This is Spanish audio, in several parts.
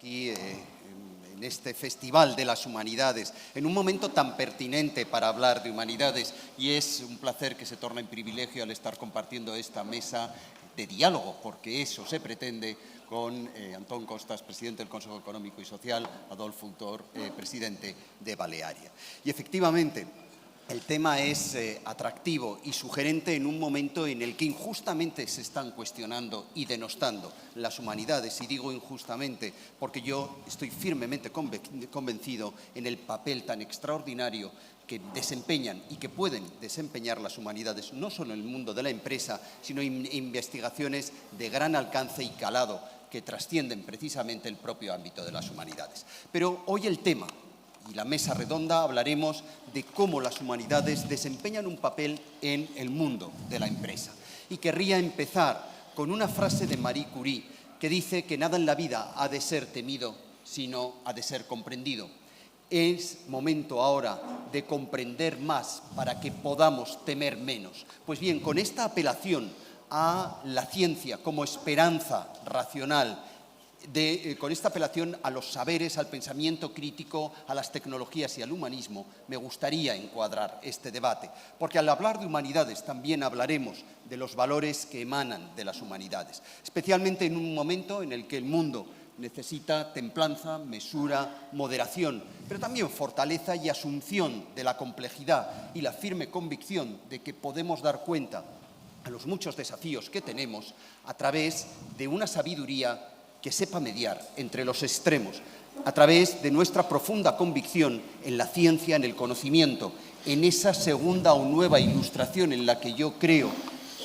aquí en este Festival de las Humanidades, en un momento tan pertinente para hablar de humanidades, y es un placer que se torne en privilegio al estar compartiendo esta mesa de diálogo, porque eso se pretende con Antón Costas, presidente del Consejo Económico y Social, Adolfo Ultor, presidente de Balearia. Y efectivamente, el tema es atractivo y sugerente en un momento en el que injustamente se están cuestionando y denostando las humanidades. Y digo injustamente porque yo estoy firmemente convencido en el papel tan extraordinario que desempeñan y que pueden desempeñar las humanidades, no solo en el mundo de la empresa, sino en investigaciones de gran alcance y calado que trascienden precisamente el propio ámbito de las humanidades. Pero hoy el tema y la mesa redonda hablaremos de cómo las humanidades desempeñan un papel en el mundo de la empresa. Y querría empezar con una frase de Marie Curie que dice que nada en la vida ha de ser temido, sino ha de ser comprendido. Es momento ahora de comprender más para que podamos temer menos. Pues bien, con esta apelación a la ciencia como esperanza racional, con esta apelación a los saberes, al pensamiento crítico, a las tecnologías y al humanismo, me gustaría encuadrar este debate, porque al hablar de humanidades también hablaremos de los valores que emanan de las humanidades, especialmente en un momento en el que el mundo necesita templanza, mesura, moderación, pero también fortaleza y asunción de la complejidad y la firme convicción de que podemos dar cuenta a los muchos desafíos que tenemos a través de una sabiduría que sepa mediar entre los extremos, a través de nuestra profunda convicción en la ciencia, en el conocimiento, en esa segunda o nueva ilustración en la que yo creo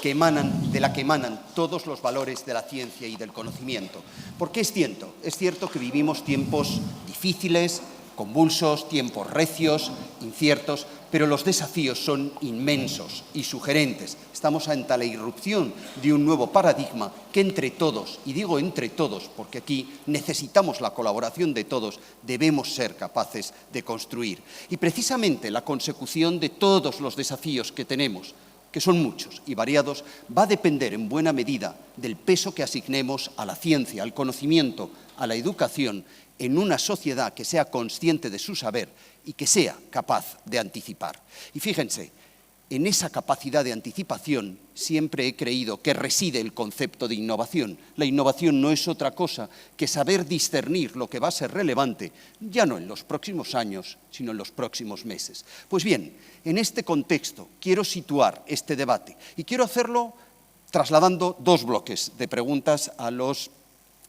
de la que emanan todos los valores de la ciencia y del conocimiento. Porque es cierto que vivimos tiempos difíciles, convulsos, tiempos recios, inciertos, pero los desafíos son inmensos y sugerentes. Estamos ante la irrupción de un nuevo paradigma que entre todos, y digo entre todos porque aquí necesitamos la colaboración de todos, debemos ser capaces de construir. Y precisamente la consecución de todos los desafíos que tenemos, que son muchos y variados, va a depender en buena medida del peso que asignemos a la ciencia, al conocimiento, a la educación, en una sociedad que sea consciente de su saber y que sea capaz de anticipar. Y fíjense, en esa capacidad de anticipación siempre he creído que reside el concepto de innovación. La innovación no es otra cosa que saber discernir lo que va a ser relevante, ya no en los próximos años, sino en los próximos meses. Pues bien, en este contexto quiero situar este debate y quiero hacerlo trasladando dos bloques de preguntas a los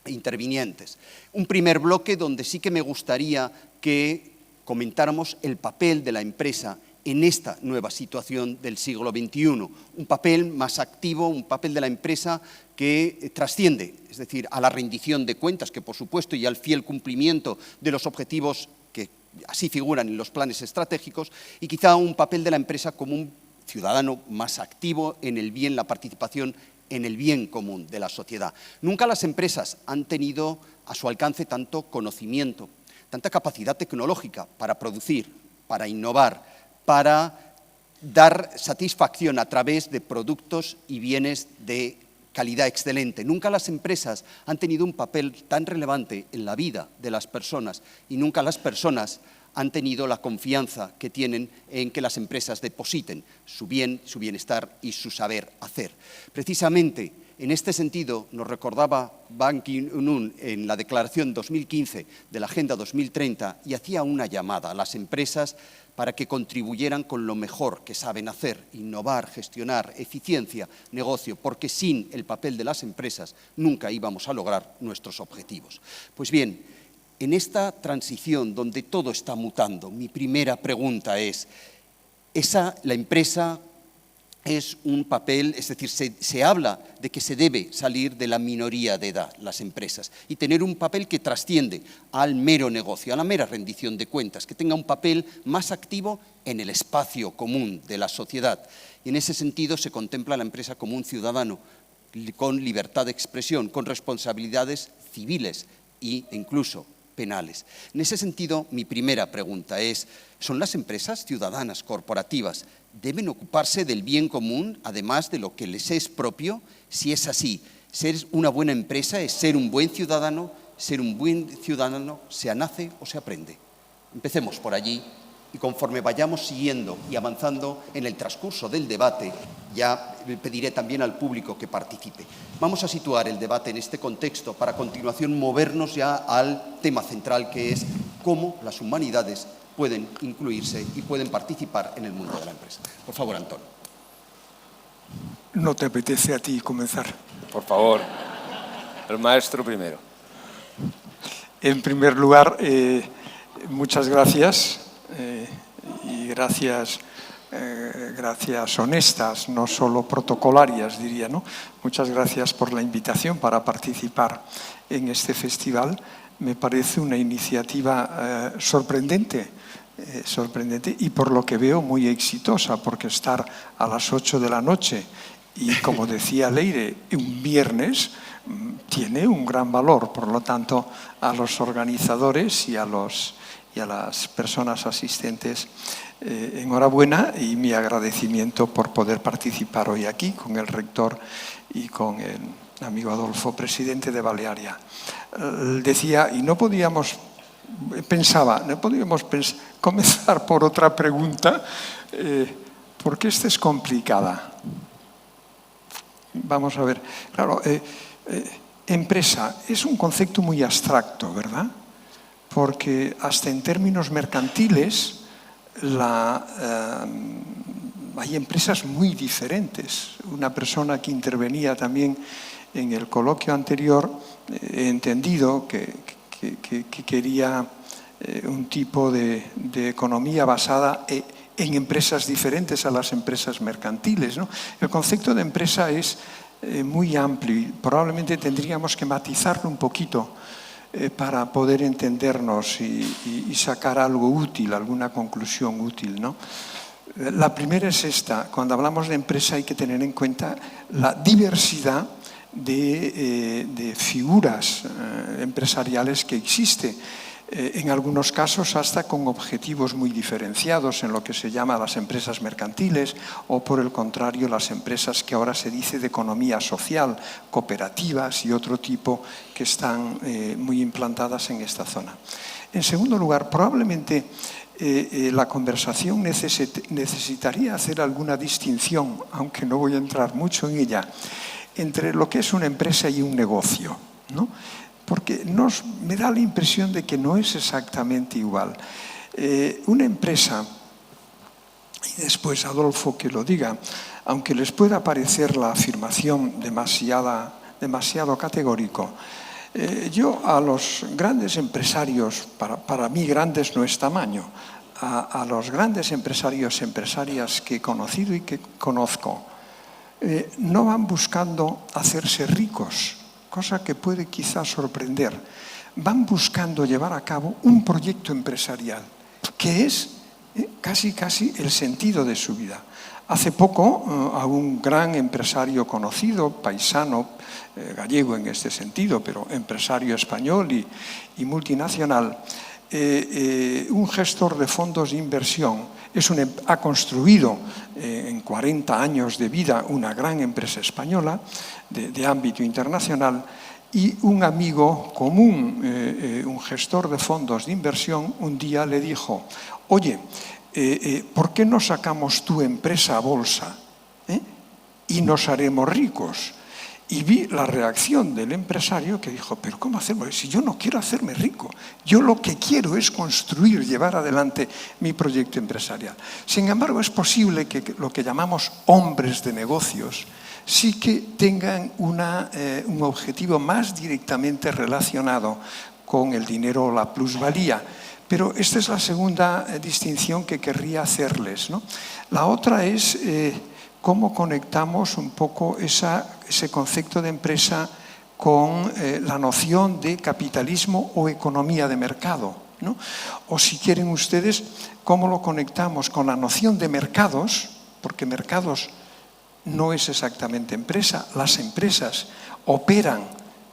intervinientes. Un primer bloque donde sí que me gustaría que comentáramos el papel de la empresa en esta nueva situación del siglo XXI, un papel más activo, un papel de la empresa que trasciende, es decir, a la rendición de cuentas, que por supuesto, y al fiel cumplimiento de los objetivos que así figuran en los planes estratégicos, y quizá un papel de la empresa como un ciudadano más activo en el bien, la participación en el bien común de la sociedad. Nunca las empresas han tenido a su alcance tanto conocimiento, tanta capacidad tecnológica para producir, para innovar, para dar satisfacción a través de productos y bienes de calidad excelente. Nunca las empresas han tenido un papel tan relevante en la vida de las personas y nunca las personas han tenido la confianza que tienen en que las empresas depositen su bien, su bienestar y su saber hacer. Precisamente en este sentido nos recordaba Ban Ki-moon en la Declaración 2015 de la Agenda 2030 y hacía una llamada a las empresas para que contribuyeran con lo mejor que saben hacer, innovar, gestionar, eficiencia, negocio, porque sin el papel de las empresas nunca íbamos a lograr nuestros objetivos. Pues bien, en esta transición donde todo está mutando, mi primera pregunta es, ¿la empresa es un papel, es decir, se habla de que se debe salir de la minoría de edad, las empresas, y tener un papel que trasciende al mero negocio, a la mera rendición de cuentas, que tenga un papel más activo en el espacio común de la sociedad? Y en ese sentido se contempla a la empresa como un ciudadano con libertad de expresión, con responsabilidades civiles e incluso penales. En ese sentido, mi primera pregunta es, ¿son las empresas ciudadanas, corporativas, deben ocuparse del bien común, además de lo que les es propio? Si es así, ser una buena empresa es ser un buen ciudadano ser un buen ciudadano se nace o se aprende. Empecemos por allí y conforme vayamos siguiendo y avanzando en el transcurso del debate, ya pediré también al público que participe. Vamos a situar el debate en este contexto para a continuación movernos ya al tema central, que es cómo las humanidades pueden incluirse y pueden participar en el mundo de la empresa. Por favor, Antonio. ¿No te apetece a ti comenzar? Por favor, el maestro primero. En primer lugar, muchas gracias y gracias honestas, no solo protocolarias, diría, ¿no? Muchas gracias por la invitación para participar en este festival. Me parece una iniciativa sorprendente y por lo que veo muy exitosa, porque estar a las 8 de la noche y, como decía Leire, un viernes tiene un gran valor. Por lo tanto, a los organizadores y a las personas asistentes, enhorabuena y mi agradecimiento por poder participar hoy aquí con el rector y con el amigo Adolfo, presidente de Balearia. Decía, y no podíamos comenzar por otra pregunta, porque esta es complicada. Vamos a ver, claro, empresa es un concepto muy abstracto, ¿verdad? Porque hasta en términos mercantiles hay empresas muy diferentes. Una persona que intervenía también en el coloquio anterior, he entendido que quería un tipo de economía basada en empresas diferentes a las empresas mercantiles, ¿no? El concepto de empresa es muy amplio y probablemente tendríamos que matizarlo un poquito para poder entendernos y sacar algo útil, alguna conclusión útil, ¿no? La primera es esta. Cuando hablamos de empresa hay que tener en cuenta la diversidad de figuras empresariales que existe. En algunos casos hasta con objetivos muy diferenciados en lo que se llama las empresas mercantiles o, por el contrario, las empresas que ahora se dice de economía social, cooperativas y otro tipo que están muy implantadas en esta zona. En segundo lugar, probablemente la conversación necesitaría hacer alguna distinción, aunque no voy a entrar mucho en ella, entre lo que es una empresa y un negocio, ¿no? Porque me da la impresión de que no es exactamente igual. Una empresa, y después Adolfo que lo diga, aunque les pueda parecer la afirmación demasiado categórico, yo a los grandes empresarios, para mí grandes no es tamaño, a los grandes empresarias que he conocido y que conozco, no van buscando hacerse ricos, cosa que puede quizás sorprender. Van buscando llevar a cabo un proyecto empresarial, que es casi el sentido de su vida. Hace poco, a un gran empresario conocido, paisano, gallego en este sentido, pero empresario español y multinacional, un gestor de fondos de inversión, ha construido en 40 años de vida una gran empresa española de ámbito internacional, y un amigo común, un gestor de fondos de inversión, un día le dijo: oye, ¿por qué no sacamos tu empresa a bolsa y nos haremos ricos? Y vi la reacción del empresario que dijo: pero ¿cómo hacerlo? Si yo no quiero hacerme rico, yo lo que quiero es construir, llevar adelante mi proyecto empresarial. Sin embargo, es posible que lo que llamamos hombres de negocios sí que tengan un objetivo más directamente relacionado con el dinero o la plusvalía. Pero esta es la segunda distinción que querría hacerles, ¿no? La otra es cómo conectamos un poco ese concepto de empresa con la noción de capitalismo o economía de mercado, ¿no? O si quieren ustedes, cómo lo conectamos con la noción de mercados, porque mercados no es exactamente empresa. Las empresas operan,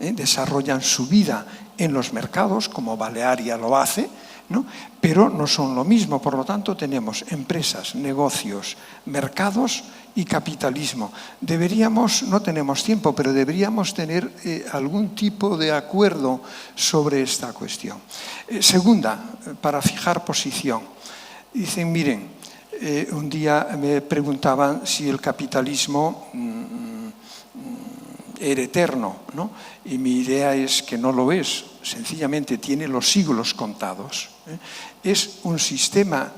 desarrollan su vida en los mercados, como Balearia lo hace, ¿no? Pero no son lo mismo, por lo tanto tenemos empresas, negocios, mercados y capitalismo. No tenemos tiempo, pero deberíamos tener algún tipo de acuerdo sobre esta cuestión. Segunda, para fijar posición. Dicen, miren, un día me preguntaban si el capitalismo era eterno, ¿no? Y mi idea es que no lo es, sencillamente tiene los siglos contados. Es un sistema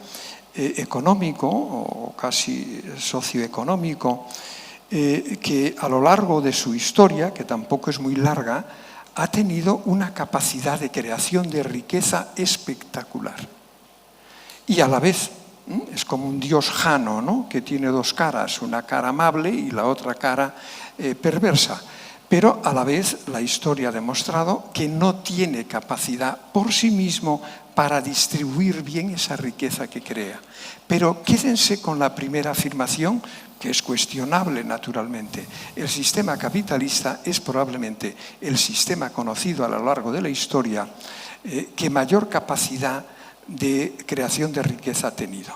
económico o casi socioeconómico que a lo largo de su historia, que tampoco es muy larga, ha tenido una capacidad de creación de riqueza espectacular. Y a la vez es como un dios Jano, ¿no? Que tiene dos caras, una cara amable y la otra cara perversa. Pero a la vez la historia ha demostrado que no tiene capacidad por sí mismo para distribuir bien esa riqueza que crea. Pero quédense con la primera afirmación, que es cuestionable naturalmente. El sistema capitalista es probablemente el sistema conocido a lo largo de la historia que mayor capacidad de creación de riqueza ha tenido.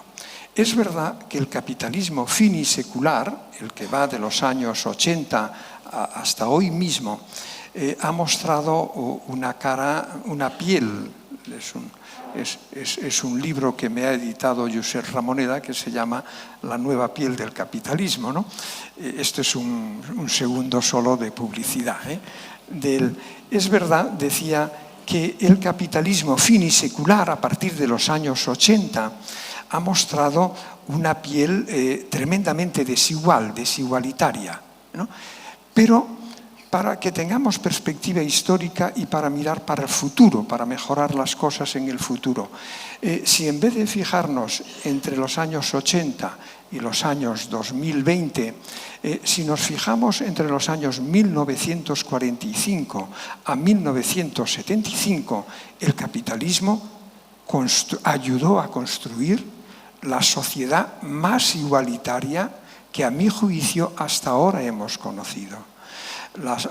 Es verdad que el capitalismo finisecular, el que va de los años 80 hasta hoy mismo, ha mostrado una piel. Es un libro que me ha editado Josep Ramoneda que se llama La nueva piel del capitalismo, ¿no? Esto es un segundo solo de publicidad. Es verdad, decía, que el capitalismo finisecular a partir de los años 80 ha mostrado una piel tremendamente desigualitaria, ¿no? Pero para que tengamos perspectiva histórica y para mirar para el futuro, para mejorar las cosas en el futuro, si en vez de fijarnos entre los años 80 y los años 2020, si nos fijamos entre los años 1945 a 1975, el capitalismo ayudó a construir la sociedad más igualitaria que a mi juicio hasta ahora hemos conocido. Los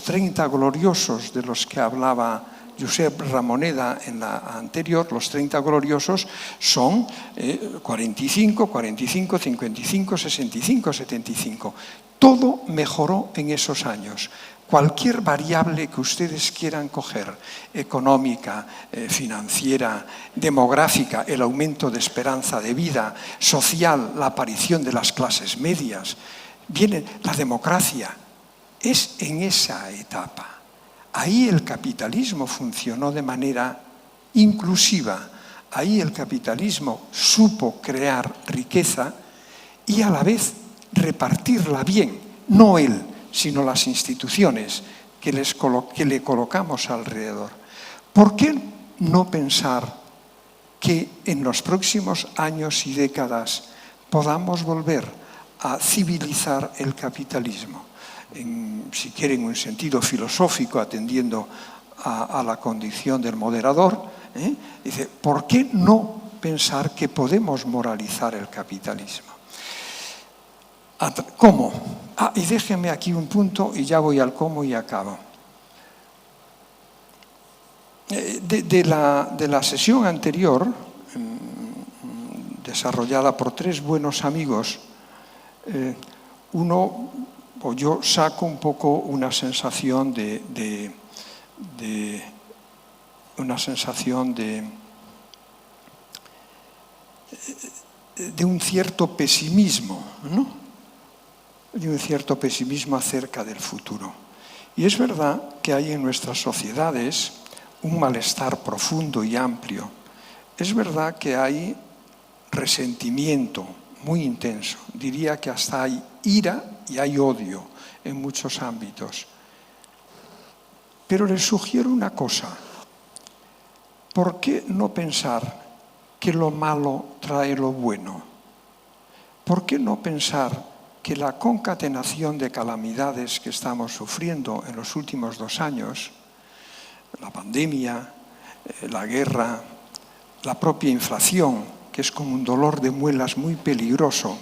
30 gloriosos de los que hablaba Josep Ramoneda en la anterior, los 30 gloriosos son 45, 45, 55, 65, 75. Todo mejoró en esos años. Cualquier variable que ustedes quieran coger, económica, financiera, demográfica, el aumento de esperanza de vida, social, la aparición de las clases medias, viene la democracia, es en esa etapa. Ahí el capitalismo funcionó de manera inclusiva, ahí el capitalismo supo crear riqueza y a la vez repartirla bien, no él, sino las instituciones que le colocamos alrededor. ¿Por qué no pensar que en los próximos años y décadas podamos volver a civilizar el capitalismo? Si quieren, un sentido filosófico, atendiendo a la condición del moderador, dice, ¿por qué no pensar que podemos moralizar el capitalismo? ¿Cómo? Y déjenme aquí un punto y ya voy al cómo y acabo. De la sesión anterior, desarrollada por tres buenos amigos, yo saco un poco una sensación de un cierto pesimismo, ¿no? De un cierto pesimismo acerca del futuro. Y es verdad que hay en nuestras sociedades un malestar profundo y amplio. Es verdad que hay resentimiento muy intenso. Diría que hasta hay ira y hay odio en muchos ámbitos. Pero les sugiero una cosa. ¿Por qué no pensar que lo malo trae lo bueno? ¿Por qué no pensar que la concatenación de calamidades que estamos sufriendo en los últimos 2 años, la pandemia, la guerra, la propia inflación, que es como un dolor de muelas muy peligroso,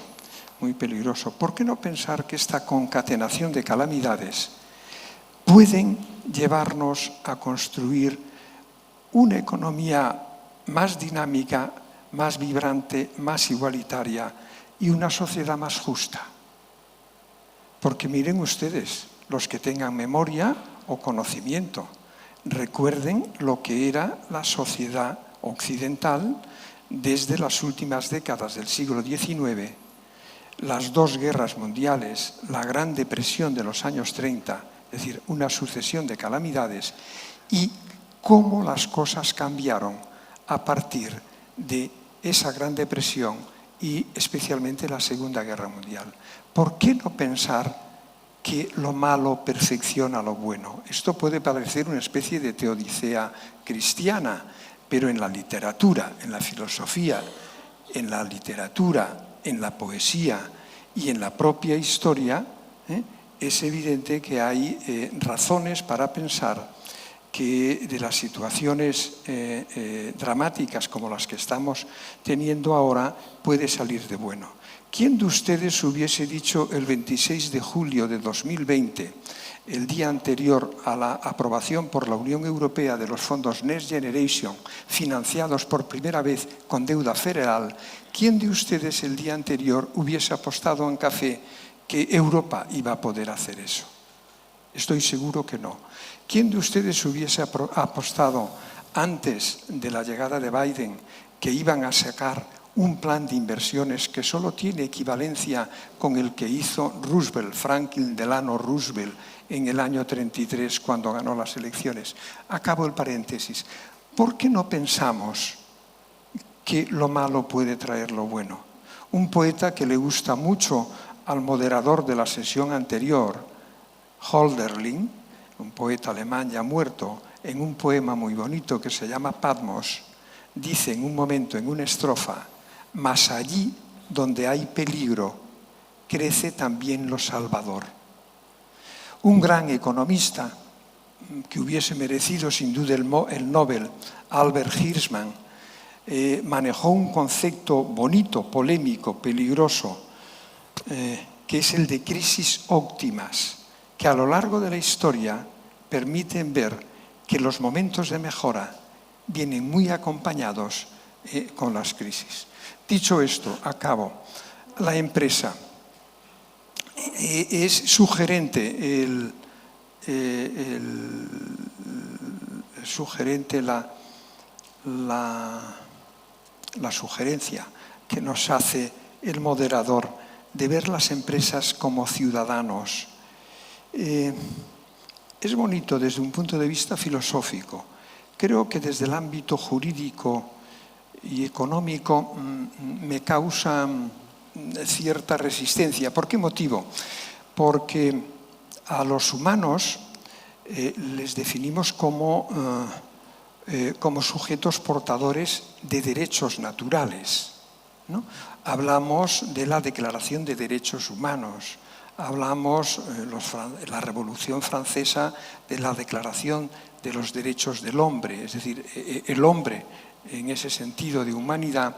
¿por qué no pensar que esta concatenación de calamidades pueden llevarnos a construir una economía más dinámica, más vibrante, más igualitaria y una sociedad más justa. Porque miren ustedes, los que tengan memoria o conocimiento, recuerden lo que era la sociedad occidental desde las últimas décadas del siglo XIX, las dos guerras mundiales, la Gran Depresión de los años 30, es decir, una sucesión de calamidades, y cómo las cosas cambiaron a partir de esa Gran Depresión y especialmente la Segunda Guerra Mundial. ¿Por qué no pensar que lo malo perfecciona lo bueno? Esto puede parecer una especie de teodicea cristiana, pero en la literatura, en la filosofía, en la literatura, en la poesía y en la propia historia, es evidente que hay razones para pensar que de las situaciones dramáticas como las que estamos teniendo ahora puede salir de bueno. ¿Quién de ustedes hubiese dicho el 26 de julio de 2020, el día anterior a la aprobación por la Unión Europea de los fondos Next Generation, financiados por primera vez con deuda federal, quién de ustedes el día anterior hubiese apostado en café que Europa iba a poder hacer eso? Estoy seguro que no. ¿Quién de ustedes hubiese apostado antes de la llegada de Biden que iban a sacar un plan de inversiones que solo tiene equivalencia con el que hizo Roosevelt, Franklin Delano Roosevelt, en el año 33 cuando ganó las elecciones? Acabo el paréntesis. ¿Por qué no pensamos que lo malo puede traer lo bueno? Un poeta que le gusta mucho al moderador de la sesión anterior, Hölderlin, un poeta alemán ya muerto, en un poema muy bonito que se llama Patmos, dice en un momento, en una estrofa: mas allí donde hay peligro, crece también lo salvador. Un gran economista que hubiese merecido sin duda el Nobel, Albert Hirschman, manejó un concepto bonito, polémico, peligroso, que es el de crisis óptimas, que a lo largo de la historia permiten ver que los momentos de mejora vienen muy acompañados con las crisis. Dicho esto, acabo. La empresa. Es sugerente la sugerencia que nos hace el moderador de ver las empresas como ciudadanos. Es bonito desde un punto de vista filosófico. Creo que desde el ámbito jurídico y económico me causa cierta resistencia. ¿Por qué motivo? Porque a los humanos les definimos como sujetos portadores de derechos naturales, ¿no? Hablamos de la Declaración de Derechos Humanos, hablamos en la Revolución Francesa de la Declaración de los Derechos del Hombre, es decir, el hombre en ese sentido de humanidad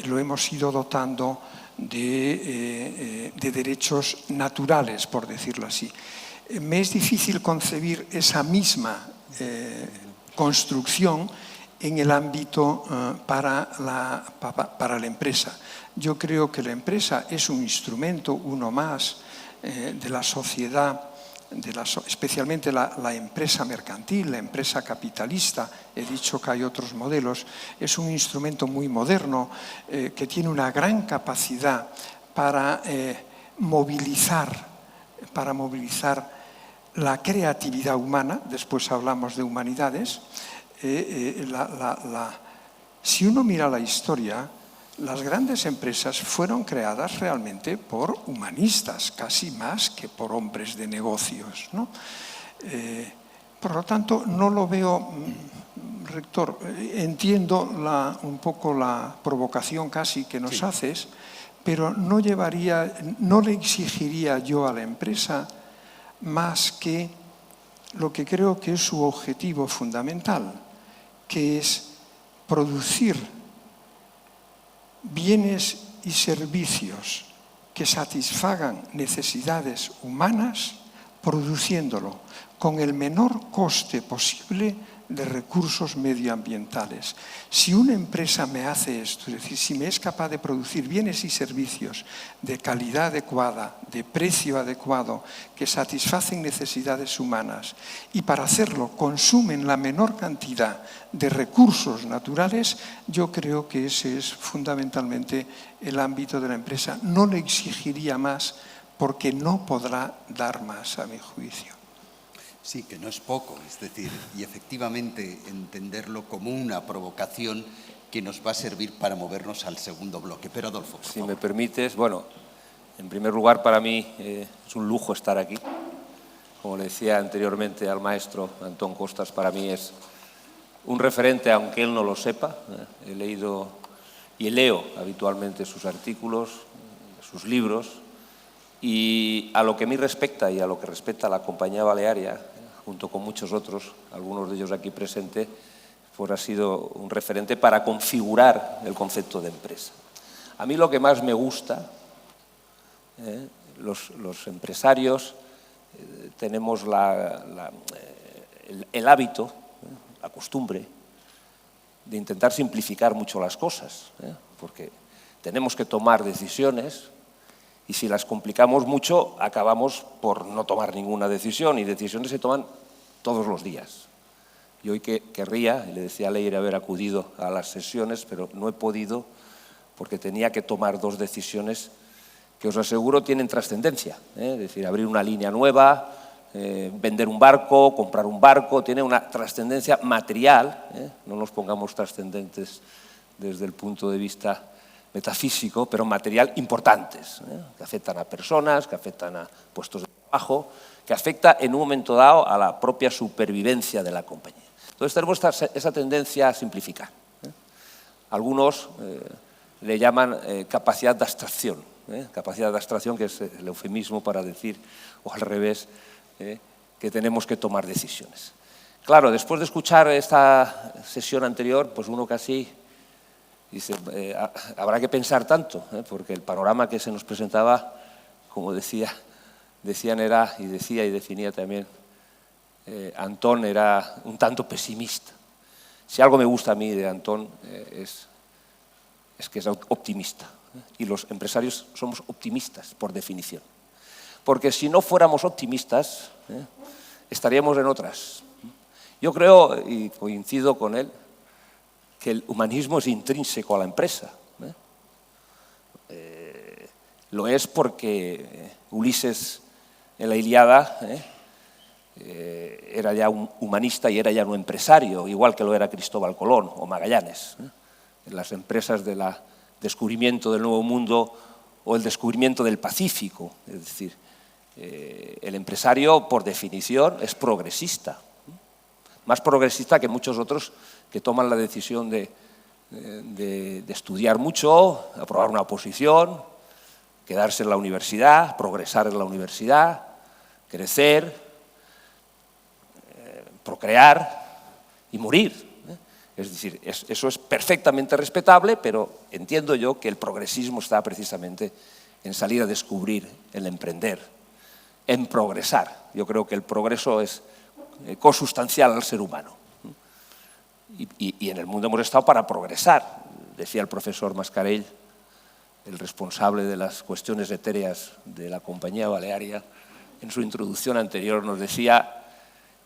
lo hemos ido dotando de derechos naturales, por decirlo así. Me es difícil concebir esa misma construcción en el ámbito para la empresa. Yo creo que la empresa es un instrumento, uno más, de la sociedad, especialmente la empresa mercantil, la empresa capitalista. He dicho que hay otros modelos. Es un instrumento muy moderno que tiene una gran capacidad para movilizar la creatividad humana. Después hablamos de humanidades. Si uno mira la historia, las grandes empresas fueron creadas realmente por humanistas, casi más que por hombres de negocios, ¿no? Por lo tanto, no lo veo, rector, entiendo un poco la provocación casi que nos haces, pero no le exigiría yo a la empresa más que lo que creo que es su objetivo fundamental, que es producir bienes y servicios que satisfagan necesidades humanas, produciéndolo con el menor coste posible de recursos medioambientales. Si una empresa me hace esto, es decir, si me es capaz de producir bienes y servicios de calidad adecuada, de precio adecuado, que satisfacen necesidades humanas y para hacerlo consumen la menor cantidad de recursos naturales, yo creo que ese es fundamentalmente el ámbito de la empresa. No le exigiría más porque no podrá dar más, a mi juicio. Sí, que no es poco, es decir, y efectivamente entenderlo como una provocación que nos va a servir para movernos al segundo bloque. Pero Adolfo, por Si favor. me permites, bueno, en primer lugar para mí es un lujo estar aquí. Como le decía anteriormente al maestro Antón Costas, para mí es un referente, aunque él no lo sepa. He leído y leo habitualmente sus artículos, sus libros, y a lo que a mí respecta y a lo que respecta a la Compañía Balearia, junto con muchos otros, algunos de ellos aquí presentes, pues ha sido un referente para configurar el concepto de empresa. A mí lo que más me gusta, los empresarios tenemos el hábito, la costumbre, de intentar simplificar mucho las cosas, porque tenemos que tomar decisiones y si las complicamos mucho acabamos por no tomar ninguna decisión y decisiones se toman todos los días. Y hoy querría, y le decía a Leire haber acudido a las sesiones, pero no he podido porque tenía que tomar dos decisiones que os aseguro tienen trascendencia. Es decir, abrir una línea nueva, vender un barco, comprar un barco, tiene una trascendencia material, no nos pongamos trascendentes desde el punto de vista metafísico, pero material importantes, que afectan a personas, que afectan a puestos de trabajo, que afecta en un momento dado a la propia supervivencia de la compañía. Entonces tenemos esa tendencia a simplificar. Algunos le llaman capacidad de abstracción, capacidad de abstracción que es el eufemismo para decir, o al revés, que tenemos que tomar decisiones. Claro, después de escuchar esta sesión anterior, pues uno casi dice, habrá que pensar tanto, porque el panorama que se nos presentaba, como decían era, y decía y definía también Antón, era un tanto pesimista. Si algo me gusta a mí de Antón es que es optimista, y los empresarios somos optimistas por definición. Porque si no fuéramos optimistas, estaríamos en otras. Yo creo, y coincido con él, que el humanismo es intrínseco a la empresa. Lo es porque Ulises en la Ilíada era ya un humanista y era ya un empresario, igual que lo era Cristóbal Colón o Magallanes. En las empresas del descubrimiento del Nuevo Mundo o el descubrimiento del Pacífico. Es decir, el empresario, por definición, es progresista. Más progresista que muchos otros que toman la decisión de estudiar mucho, aprobar una oposición, quedarse en la universidad, progresar en la universidad, crecer, procrear y morir. Es decir, eso es perfectamente respetable, pero entiendo yo que el progresismo está precisamente en salir a descubrir, en emprender, en progresar. Yo creo que el progreso es consustancial al ser humano. Y en el mundo hemos estado para progresar. Decía el profesor Mascarell, el responsable de las cuestiones etéreas de la Compañía Balearia, en su introducción anterior nos decía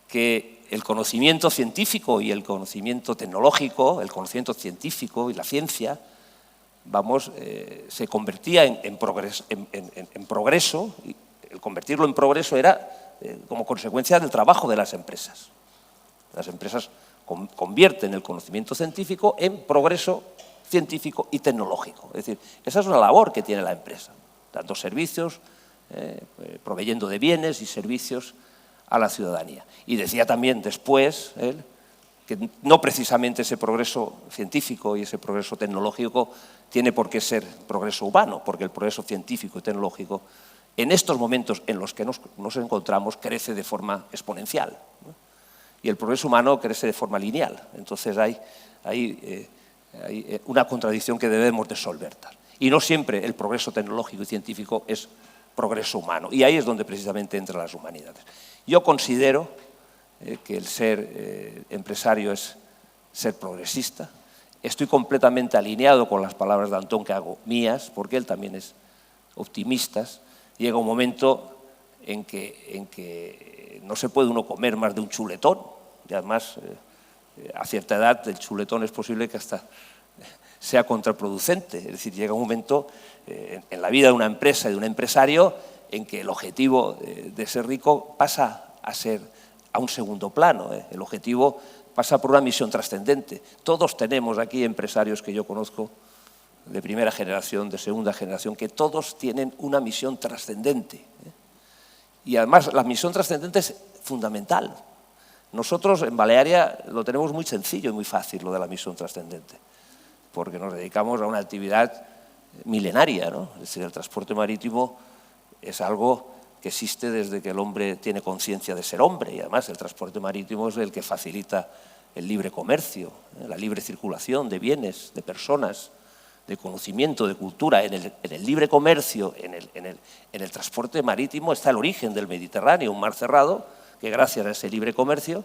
que el conocimiento científico y el conocimiento tecnológico, el conocimiento científico y la ciencia, se convertía en progreso, y el convertirlo en progreso era como consecuencia del trabajo de las empresas. Las empresas convierten el conocimiento científico en progreso científico y tecnológico. Es decir, esa es una labor que tiene la empresa, dando servicios, proveyendo de bienes y servicios a la ciudadanía. Y decía también después él que no precisamente ese progreso científico y ese progreso tecnológico tiene por qué ser progreso humano, porque el progreso científico y tecnológico en estos momentos en los que nos encontramos crece de forma exponencial, ¿no? Y el progreso humano crece de forma lineal. Entonces hay una contradicción que debemos de solventar. Y no siempre el progreso tecnológico y científico es progreso humano. Y ahí es donde precisamente entran las humanidades. Yo considero que el ser empresario es ser progresista. Estoy completamente alineado con las palabras de Antón, que hago mías, porque él también es optimista. Llega un momento en que no se puede uno comer más de un chuletón, y además a cierta edad el chuletón es posible que hasta sea contraproducente. Es decir, llega un momento en la vida de una empresa y de un empresario en que el objetivo de ser rico pasa a un segundo plano. El objetivo pasa por una misión trascendente. Todos tenemos aquí empresarios que yo conozco de primera generación, de segunda generación, que todos tienen una misión trascendente. Y además la misión trascendente es fundamental. Nosotros en Balearia lo tenemos muy sencillo y muy fácil, lo de la misión trascendente, porque nos dedicamos a una actividad milenaria, ¿no? Es decir, el transporte marítimo es algo que existe desde que el hombre tiene conciencia de ser hombre, y además el transporte marítimo es el que facilita el libre comercio, la libre circulación de bienes, de personas, de conocimiento, de cultura. En el libre comercio, en el transporte marítimo está el origen del Mediterráneo, un mar cerrado que gracias a ese libre comercio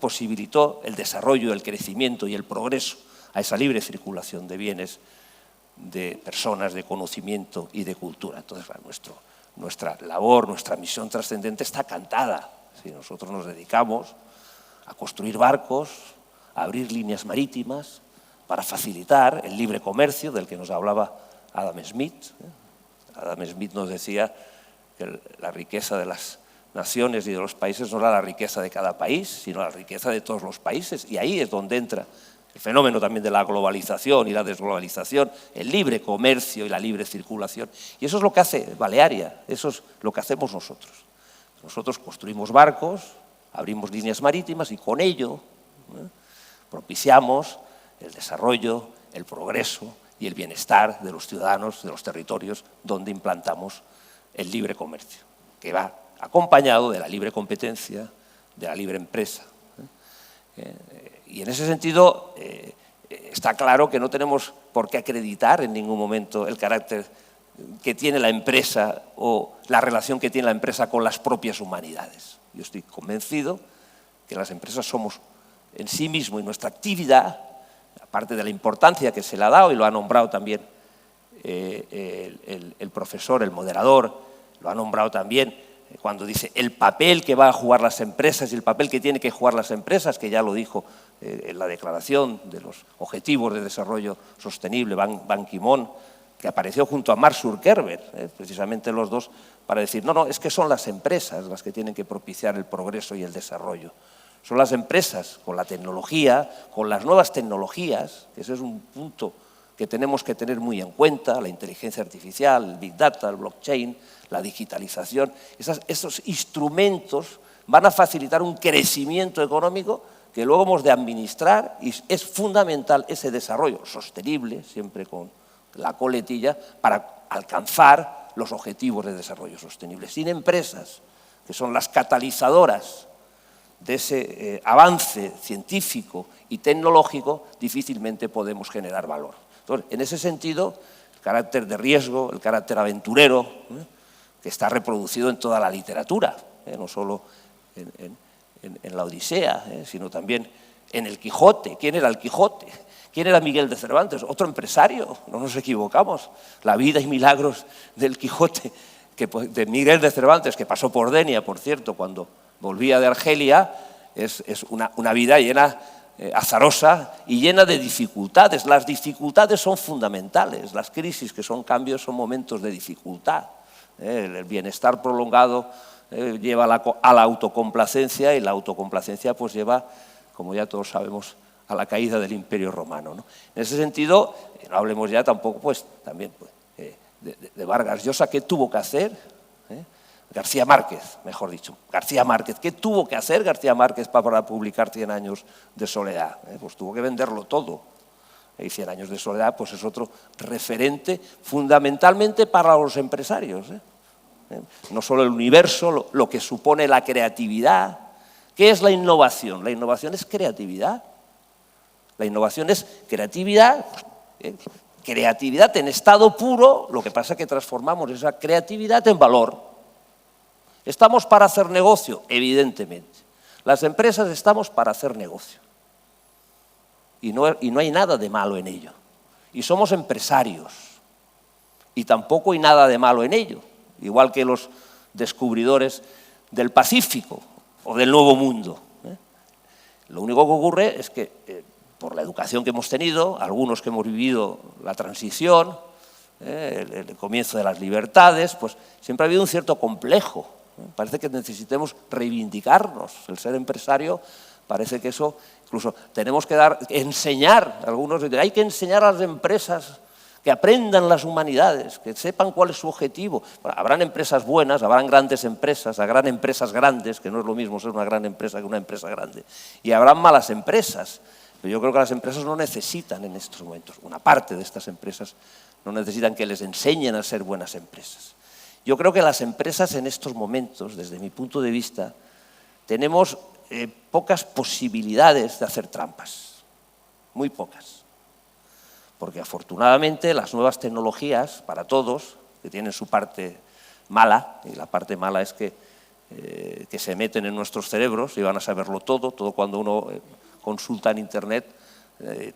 posibilitó el desarrollo, el crecimiento y el progreso a esa libre circulación de bienes, de personas, de conocimiento y de cultura. Entonces, nuestra labor, nuestra misión trascendente está cantada. Si nosotros nos dedicamos a construir barcos, a abrir líneas marítimas para facilitar el libre comercio del que nos hablaba Adam Smith. Adam Smith nos decía que la riqueza de las naciones y de los países no era la riqueza de cada país, sino la riqueza de todos los países. Y ahí es donde entra el fenómeno también de la globalización y la desglobalización, el libre comercio y la libre circulación. Y eso es lo que hace Balearia, eso es lo que hacemos nosotros. Nosotros construimos barcos, abrimos líneas marítimas y con ello propiciamos el desarrollo, el progreso y el bienestar de los ciudadanos, de los territorios donde implantamos el libre comercio, que va acompañado de la libre competencia, de la libre empresa. Y en ese sentido está claro que no tenemos por qué acreditar en ningún momento el carácter que tiene la empresa o la relación que tiene la empresa con las propias humanidades. Yo estoy convencido que las empresas somos en sí mismo y nuestra actividad, aparte de la importancia que se le ha dado y lo ha nombrado también el profesor, el moderador, lo ha nombrado también cuando dice el papel que van a jugar las empresas y el papel que tienen que jugar las empresas, que ya lo dijo en la Declaración de los Objetivos de Desarrollo Sostenible, Ban Ki-moon, que apareció junto a Mark Zuckerberg, precisamente los dos, para decir, no, es que son las empresas las que tienen que propiciar el progreso y el desarrollo. Son las empresas, con la tecnología, con las nuevas tecnologías, que ese es un punto que tenemos que tener muy en cuenta, la inteligencia artificial, el Big Data, el blockchain, la digitalización. Esos instrumentos van a facilitar un crecimiento económico que luego hemos de administrar, y es fundamental ese desarrollo sostenible, siempre con la coletilla, para alcanzar los objetivos de desarrollo sostenible. Sin empresas, que son las catalizadoras de ese avance científico y tecnológico, difícilmente podemos generar valor. Entonces, en ese sentido, el carácter de riesgo, el carácter aventurero, que está reproducido en toda la literatura, no solo en la Odisea, sino también en el Quijote. ¿Quién era el Quijote? ¿Quién era Miguel de Cervantes? Otro empresario, no nos equivocamos. La vida y milagros del Quijote, de Miguel de Cervantes, que pasó por Denia, por cierto, cuando volvía de Argelia, es una vida llena, azarosa y llena de dificultades. Las dificultades son fundamentales, las crisis, que son cambios, son momentos de dificultad. El bienestar prolongado lleva a la autocomplacencia, y la autocomplacencia pues lleva, como ya todos sabemos, a la caída del Imperio Romano, ¿no? En ese sentido, no hablemos ya tampoco pues también de Vargas Llosa. ¿Qué tuvo que hacer? García Márquez, mejor dicho. García Márquez, ¿qué tuvo que hacer García Márquez para publicar 100 años de soledad? Pues tuvo que venderlo todo. Y 100 años de soledad pues es otro referente fundamentalmente para los empresarios. No solo el universo, lo que supone la creatividad. ¿Qué es la innovación? La innovación es creatividad. La innovación es creatividad, creatividad en estado puro, lo que pasa es que transformamos esa creatividad en valor. ¿Estamos para hacer negocio? Evidentemente. Las empresas estamos para hacer negocio. Y no hay nada de malo en ello. Y somos empresarios. Y tampoco hay nada de malo en ello. Igual que los descubridores del Pacífico o del Nuevo Mundo. Lo único que ocurre es que por la educación que hemos tenido, algunos que hemos vivido la transición, el comienzo de las libertades, pues siempre ha habido un cierto complejo. Parece que necesitemos reivindicarnos. El ser empresario parece que eso, incluso tenemos que enseñar, algunos dicen, hay que enseñar a las empresas que aprendan las humanidades, que sepan cuál es su objetivo. Bueno, habrán empresas buenas, habrán grandes empresas, habrán empresas grandes, que no es lo mismo ser una gran empresa que una empresa grande, y habrán malas empresas. Pero yo creo que las empresas no necesitan en estos momentos, una parte de estas empresas no necesitan que les enseñen a ser buenas empresas. Yo creo que las empresas en estos momentos, desde mi punto de vista, tenemos pocas posibilidades de hacer trampas, muy pocas. Porque afortunadamente las nuevas tecnologías, para todos, que tienen su parte mala, y la parte mala es que se meten en nuestros cerebros y van a saberlo todo cuando uno consulta en Internet,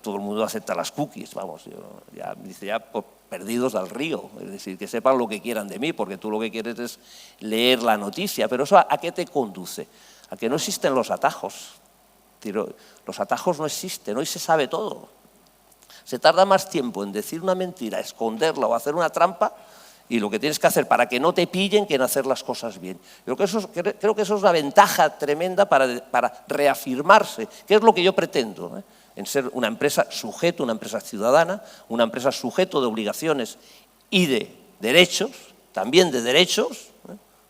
todo el mundo acepta las cookies, vamos, dice perdidos al río, es decir, que sepan lo que quieran de mí, porque tú lo que quieres es leer la noticia, pero ¿eso a qué te conduce? A que no existen los atajos. Los atajos no existen, hoy se sabe todo. Se tarda más tiempo en decir una mentira, esconderla o hacer una trampa, y lo que tienes que hacer para que no te pillen que en hacer las cosas bien. Creo que eso es una ventaja tremenda para reafirmarse, que es lo que yo pretendo, en ser una empresa sujeto, una empresa ciudadana, una empresa sujeto de obligaciones y de derechos, también de derechos,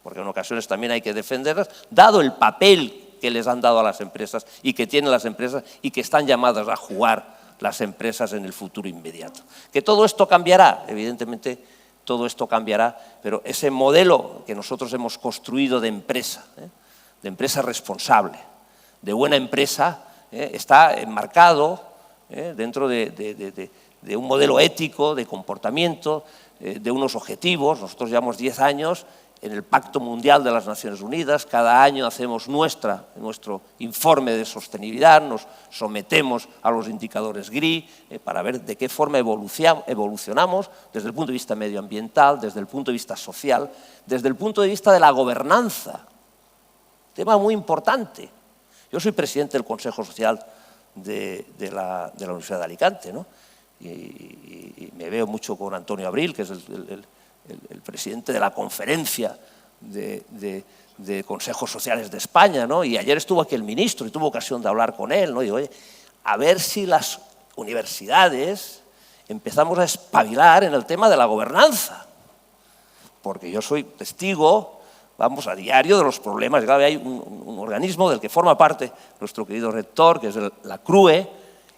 porque en ocasiones también hay que defenderlas, dado el papel que les han dado a las empresas y que tienen las empresas y que están llamadas a jugar las empresas en el futuro inmediato. Que todo esto cambiará, evidentemente todo esto cambiará, pero ese modelo que nosotros hemos construido de empresa responsable, de buena empresa, está enmarcado dentro de un modelo ético, de comportamiento, de unos objetivos. Nosotros llevamos 10 años en el Pacto Mundial de las Naciones Unidas, cada año hacemos nuestro informe de sostenibilidad, nos sometemos a los indicadores GRI para ver de qué forma evolucionamos desde el punto de vista medioambiental, desde el punto de vista social, desde el punto de vista de la gobernanza. Tema muy importante. Yo soy presidente del Consejo Social de la Universidad de Alicante, ¿no? Y me veo mucho con Antonio Abril, que es el presidente de la conferencia de Consejos Sociales de España, ¿no? Y ayer estuvo aquí el ministro y tuve ocasión de hablar con él, ¿no? Y digo, oye, a ver si las universidades empezamos a espabilar en el tema de la gobernanza, porque yo soy testigo, vamos, a diario de los problemas. Claro, hay un organismo del que forma parte nuestro querido rector, que es la CRUE,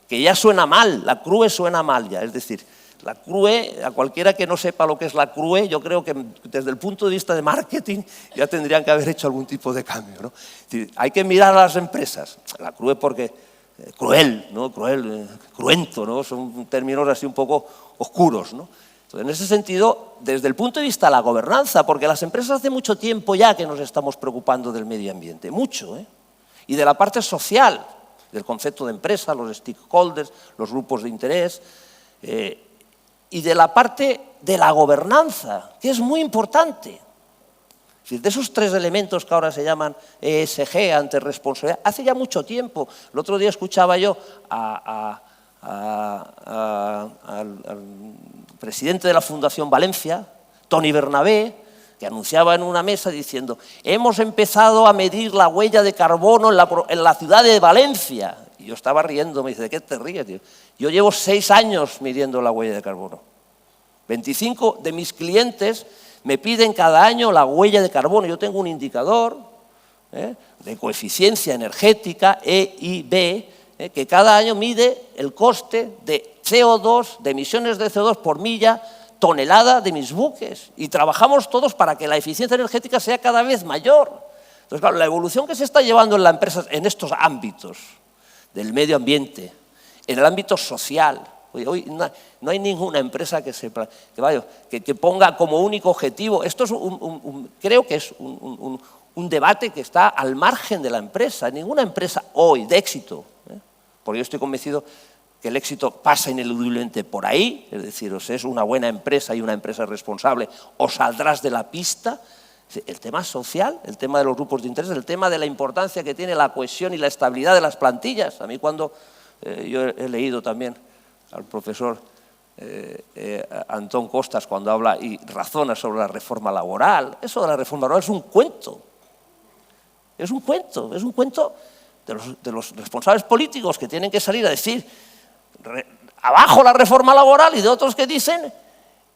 que ya suena mal, la CRUE suena mal ya, es decir, la CRUE, a cualquiera que no sepa lo que es la CRUE, yo creo que desde el punto de vista de marketing ya tendrían que haber hecho algún tipo de cambio, ¿no? Es decir, hay que mirar a las empresas, la CRUE porque cruel, ¿no? Cruento, ¿no? Son términos así un poco oscuros, ¿no? Entonces, en ese sentido, desde el punto de vista de la gobernanza, porque las empresas hace mucho tiempo ya que nos estamos preocupando del medio ambiente, mucho, y de la parte social, del concepto de empresa, los stakeholders, los grupos de interés, y de la parte de la gobernanza, que es muy importante. Es decir, de esos 3 elementos que ahora se llaman ESG, ante responsabilidad, hace ya mucho tiempo. El otro día escuchaba yo al presidente de la Fundación Valencia, Toni Bernabé, que anunciaba en una mesa diciendo: hemos empezado a medir la huella de carbono en la ciudad de Valencia. Y yo estaba riendo, me dice, ¿de qué te ríes, tío? Yo llevo 6 años midiendo la huella de carbono. 25 de mis clientes me piden cada año la huella de carbono. Yo tengo un indicador de coeficiencia energética, EIB, que cada año mide el coste de CO2, de emisiones de CO2 por milla, tonelada de mis buques. Y trabajamos todos para que la eficiencia energética sea cada vez mayor. Entonces, claro, la evolución que se está llevando en la empresa en estos ámbitos, del medio ambiente, en el ámbito social. Hoy no hay ninguna empresa que ponga como único objetivo, esto es creo que es un debate que está al margen de la empresa. Ninguna empresa hoy de éxito, porque yo estoy convencido que el éxito pasa ineludiblemente por ahí, es decir, o sea, es una buena empresa y una empresa responsable, o saldrás de la pista. El tema social, el tema de los grupos de interés, el tema de la importancia que tiene la cohesión y la estabilidad de las plantillas. A mí cuando yo he leído también al profesor Antón Costas cuando habla y razona sobre la reforma laboral, eso de la reforma laboral es un cuento. Es un cuento de los responsables políticos que tienen que salir a decir abajo la reforma laboral y de otros que dicen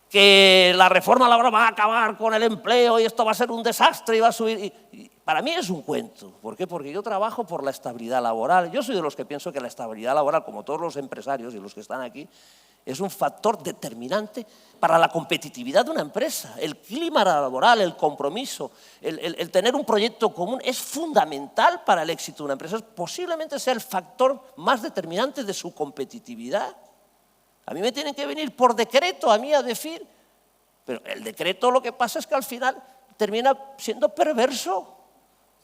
que la reforma laboral va a acabar con el empleo y esto va a ser un desastre y va a subir. Y para mí es un cuento. ¿Por qué? Porque yo trabajo por la estabilidad laboral. Yo soy de los que pienso que la estabilidad laboral, como todos los empresarios y los que están aquí, es un factor determinante para la competitividad de una empresa. El clima laboral, el compromiso, el tener un proyecto común es fundamental para el éxito de una empresa. Posiblemente sea el factor más determinante de su competitividad. A mí me tienen que venir por decreto a mí a decir, pero el decreto lo que pasa es que al final termina siendo perverso,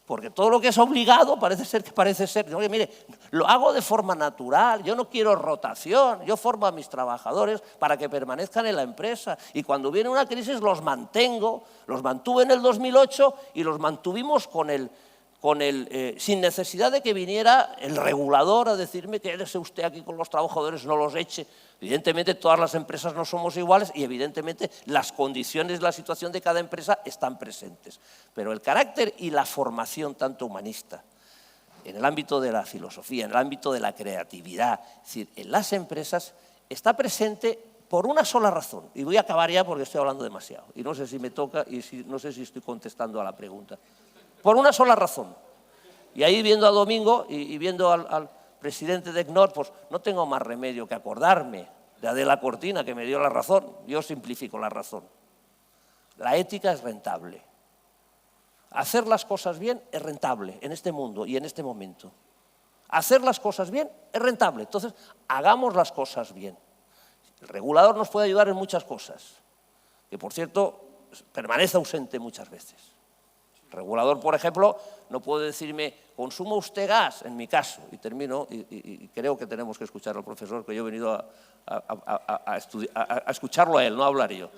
porque todo lo que es obligado parece ser, oye, mire, lo hago de forma natural, yo no quiero rotación, yo formo a mis trabajadores para que permanezcan en la empresa y cuando viene una crisis los mantengo, los mantuve en el 2008 y los mantuvimos sin necesidad de que viniera el regulador a decirme quédese usted aquí con los trabajadores, no los eche. Evidentemente todas las empresas no somos iguales y evidentemente las condiciones, la situación de cada empresa están presentes. Pero el carácter y la formación tanto humanista, en el ámbito de la filosofía, en el ámbito de la creatividad, es decir, en las empresas está presente por una sola razón. Y voy a acabar ya porque estoy hablando demasiado. Y no sé si me toca y no sé si estoy contestando a la pregunta. Por una sola razón. Y ahí viendo a Domingo y viendo al presidente de ECNOR, pues no tengo más remedio que acordarme de Adela Cortina, que me dio la razón. Yo simplifico la razón. La ética es rentable. Hacer las cosas bien es rentable en este mundo y en este momento. Hacer las cosas bien es rentable. Entonces, hagamos las cosas bien. El regulador nos puede ayudar en muchas cosas, que por cierto permanece ausente muchas veces. El regulador, por ejemplo, no puede decirme, consuma usted gas, en mi caso, y termino, y creo que tenemos que escuchar al profesor, que yo he venido a escucharlo a él, no a hablar yo.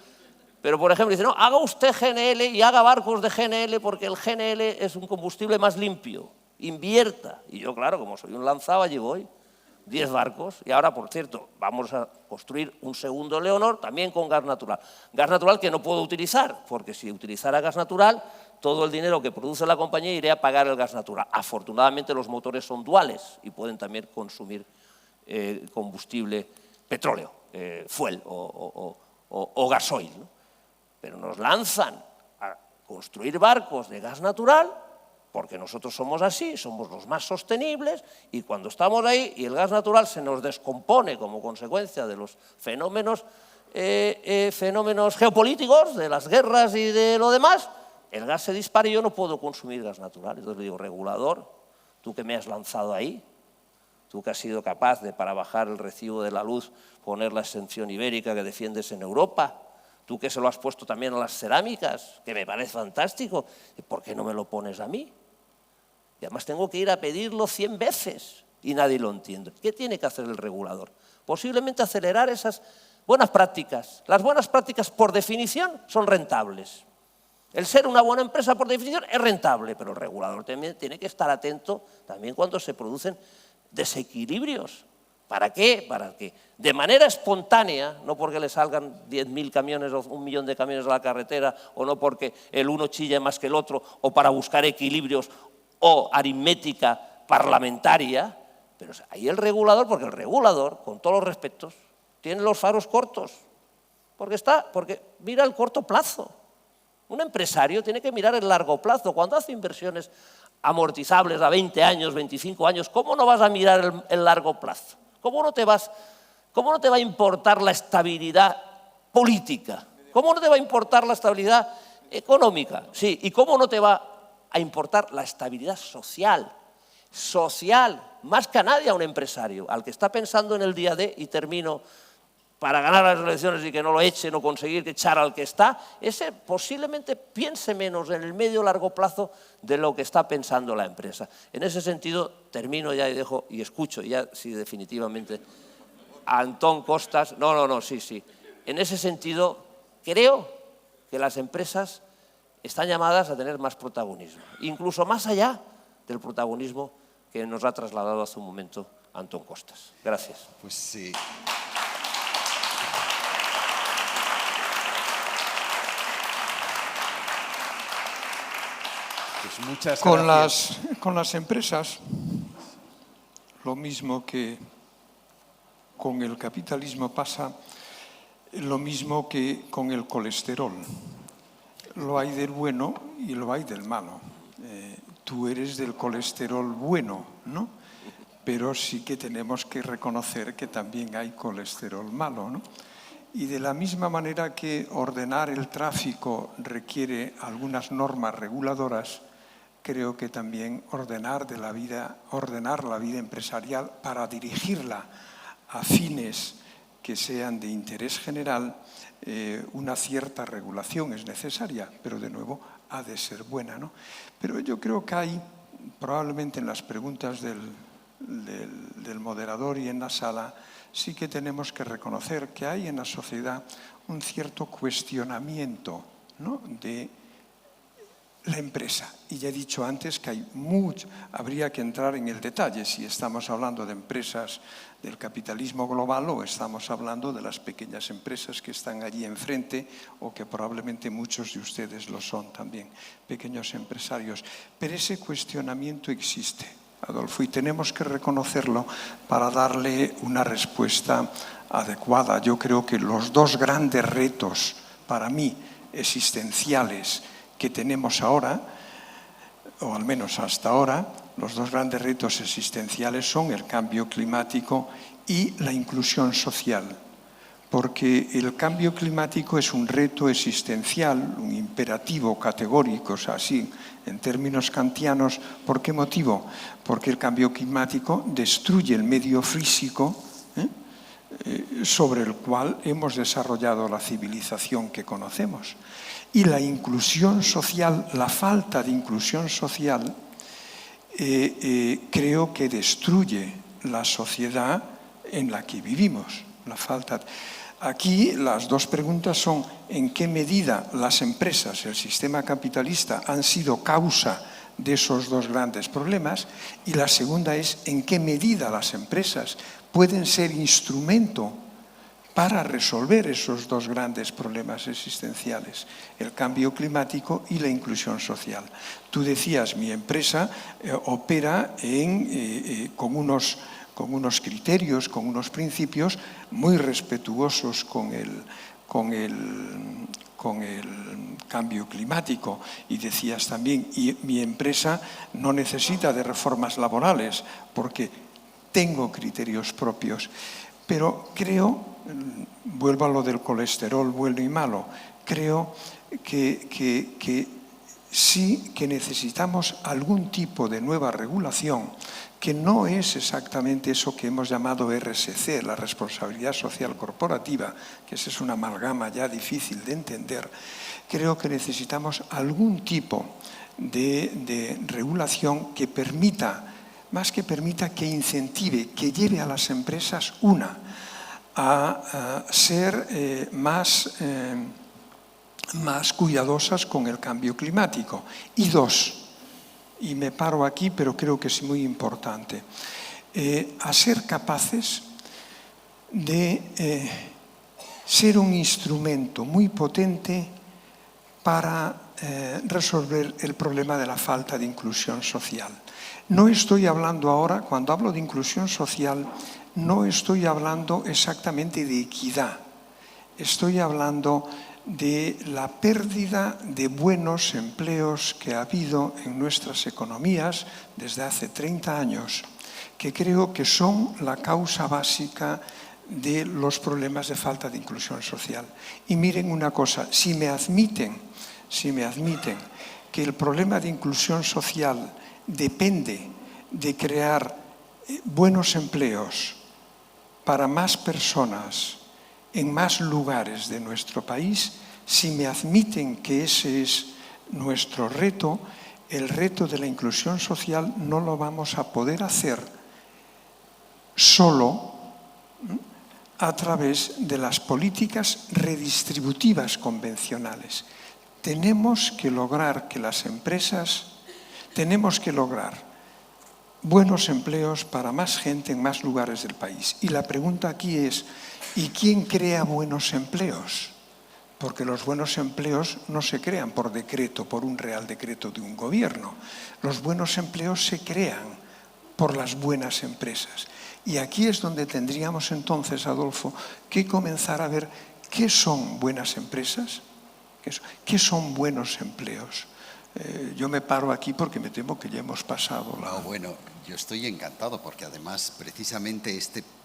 Pero, por ejemplo, dice, no, haga usted GNL y haga barcos de GNL porque el GNL es un combustible más limpio, invierta. Y yo, claro, como soy un lanzado, allí voy, 10 barcos, y ahora, por cierto, vamos a construir un segundo Leonor también con gas natural. Gas natural que no puedo utilizar, porque si utilizara gas natural, todo el dinero que produce la compañía iría a pagar el gas natural. Afortunadamente los motores son duales y pueden también consumir combustible, petróleo, fuel o gasoil, ¿no? Pero nos lanzan a construir barcos de gas natural porque nosotros somos así, somos los más sostenibles y cuando estamos ahí y el gas natural se nos descompone como consecuencia de los fenómenos geopolíticos, de las guerras y de lo demás, el gas se dispara y yo no puedo consumir gas natural. Entonces le digo, regulador, tú que me has lanzado ahí, tú que has sido capaz de, para bajar el recibo de la luz, poner la exención ibérica que defiendes en Europa, tú que se lo has puesto también a las cerámicas, que me parece fantástico, ¿por qué no me lo pones a mí? Y además tengo que ir a pedirlo 100 veces y nadie lo entiende. ¿Qué tiene que hacer el regulador? Posiblemente acelerar esas buenas prácticas. Las buenas prácticas, por definición, son rentables. El ser una buena empresa, por definición, es rentable, pero el regulador también tiene que estar atento también cuando se producen desequilibrios. ¿Para qué? Para que de manera espontánea, no porque le salgan 10.000 camiones o 1 millón de camiones a la carretera, o no porque el uno chille más que el otro, o para buscar equilibrios o aritmética parlamentaria, pero ahí el regulador, porque el regulador, con todos los respetos, tiene los faros cortos, porque mira el corto plazo. Un empresario tiene que mirar el largo plazo. Cuando hace inversiones amortizables a 20 años, 25 años, ¿cómo no vas a mirar el largo plazo? ¿Cómo no te va a importar la estabilidad política? ¿Cómo no te va a importar la estabilidad económica? Sí, ¿y cómo no te va a importar la estabilidad social? Social, más que a nadie a un empresario, al que está pensando en el día D, y termino, para ganar las elecciones y que no lo echen o conseguir echar al que está, ese posiblemente piense menos en el medio o largo plazo de lo que está pensando la empresa. En ese sentido, termino ya y dejo y escucho ya, sí, definitivamente, a Antón Costas. Sí. En ese sentido, creo que las empresas están llamadas a tener más protagonismo, incluso más allá del protagonismo que nos ha trasladado hace un momento Antón Costas. Gracias. Pues sí. Pues muchas gracias. Con las empresas, lo mismo que con el capitalismo pasa, lo mismo que con el colesterol. Lo hay del bueno y lo hay del malo. Tú eres del colesterol bueno, ¿no? Pero sí que tenemos que reconocer que también hay colesterol malo, ¿no? Y de la misma manera que ordenar el tráfico requiere algunas normas reguladoras, creo que también ordenar la vida empresarial para dirigirla a fines que sean de interés general, una cierta regulación es necesaria, pero de nuevo ha de ser buena, ¿no? Pero yo creo que hay, probablemente en las preguntas del moderador y en la sala, sí que tenemos que reconocer que hay en la sociedad un cierto cuestionamiento, ¿no?, de la empresa. Y ya he dicho antes que habría que entrar en el detalle si estamos hablando de empresas del capitalismo global o estamos hablando de las pequeñas empresas que están allí enfrente o que probablemente muchos de ustedes lo son también, pequeños empresarios. Pero ese cuestionamiento existe, Adolfo, y tenemos que reconocerlo para darle una respuesta adecuada. Yo creo que los dos grandes retos, para mí, existenciales, que tenemos ahora, o al menos hasta ahora, los dos grandes retos existenciales son el cambio climático y la inclusión social. Porque el cambio climático es un reto existencial, un imperativo categórico, o sea, así, en términos kantianos. ¿Por qué motivo? Porque el cambio climático destruye el medio físico, sobre el cual hemos desarrollado la civilización que conocemos. Y la inclusión social, la falta de inclusión social, creo que destruye la sociedad en la que vivimos. Aquí las dos preguntas son: ¿en qué medida las empresas, el sistema capitalista, han sido causa de esos dos grandes problemas? Y la segunda es: ¿en qué medida las empresas pueden ser instrumento para resolver esos dos grandes problemas existenciales, el cambio climático y la inclusión social? Tú decías, mi empresa opera con unos criterios, con unos principios muy respetuosos con el cambio climático. Y decías también, y mi empresa no necesita de reformas laborales porque tengo criterios propios. Pero creo, vuelvo a lo del colesterol bueno y malo, creo que sí que necesitamos algún tipo de nueva regulación que no es exactamente eso que hemos llamado RSC, la responsabilidad social corporativa, que esa es una amalgama ya difícil de entender. Creo que necesitamos algún tipo de regulación que permita, más que permita, que incentive, que lleve a las empresas, a ser más cuidadosas con el cambio climático. Y dos, y me paro aquí, pero creo que es muy importante, a ser capaces de ser un instrumento muy potente para resolver el problema de la falta de inclusión social. No estoy hablando ahora, cuando hablo de inclusión social, no estoy hablando exactamente de equidad. Estoy hablando de la pérdida de buenos empleos que ha habido en nuestras economías desde hace 30 años, que creo que son la causa básica de los problemas de falta de inclusión social. Y miren una cosa, si me admiten que el problema de inclusión social depende de crear buenos empleos para más personas en más lugares de nuestro país. Si me admiten que ese es nuestro reto, el reto de la inclusión social no lo vamos a poder hacer solo a través de las políticas redistributivas convencionales. Tenemos que lograr que las empresas, tenemos que lograr buenos empleos para más gente en más lugares del país. Y la pregunta aquí es, ¿y quién crea buenos empleos? Porque los buenos empleos no se crean por decreto, por un real decreto de un gobierno. Los buenos empleos se crean por las buenas empresas. Y aquí es donde tendríamos entonces, Adolfo, que comenzar a ver qué son buenas empresas, qué son buenos empleos. Yo me paro aquí porque me temo que ya hemos pasado la... No, bueno, yo estoy encantado porque además precisamente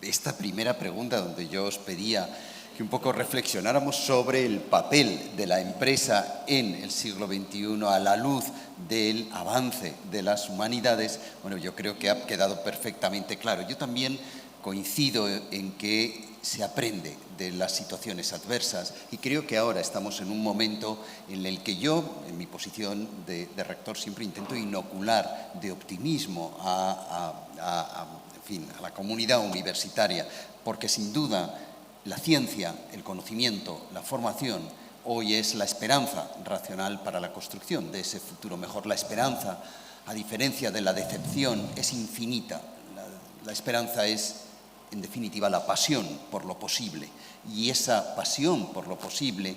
esta primera pregunta donde yo os pedía que un poco reflexionáramos sobre el papel de la empresa en el siglo XXI a la luz del avance de las humanidades, bueno, yo creo que ha quedado perfectamente claro. Yo también coincido en que se aprende de las situaciones adversas y creo que ahora estamos en un momento en el que yo, en mi posición de rector, siempre intento inocular de optimismo a la comunidad universitaria, porque sin duda la ciencia, el conocimiento, la formación, hoy es la esperanza racional para la construcción de ese futuro mejor. La esperanza, a diferencia de la decepción, es infinita. La esperanza es, en definitiva, la pasión por lo posible. Y esa pasión por lo posible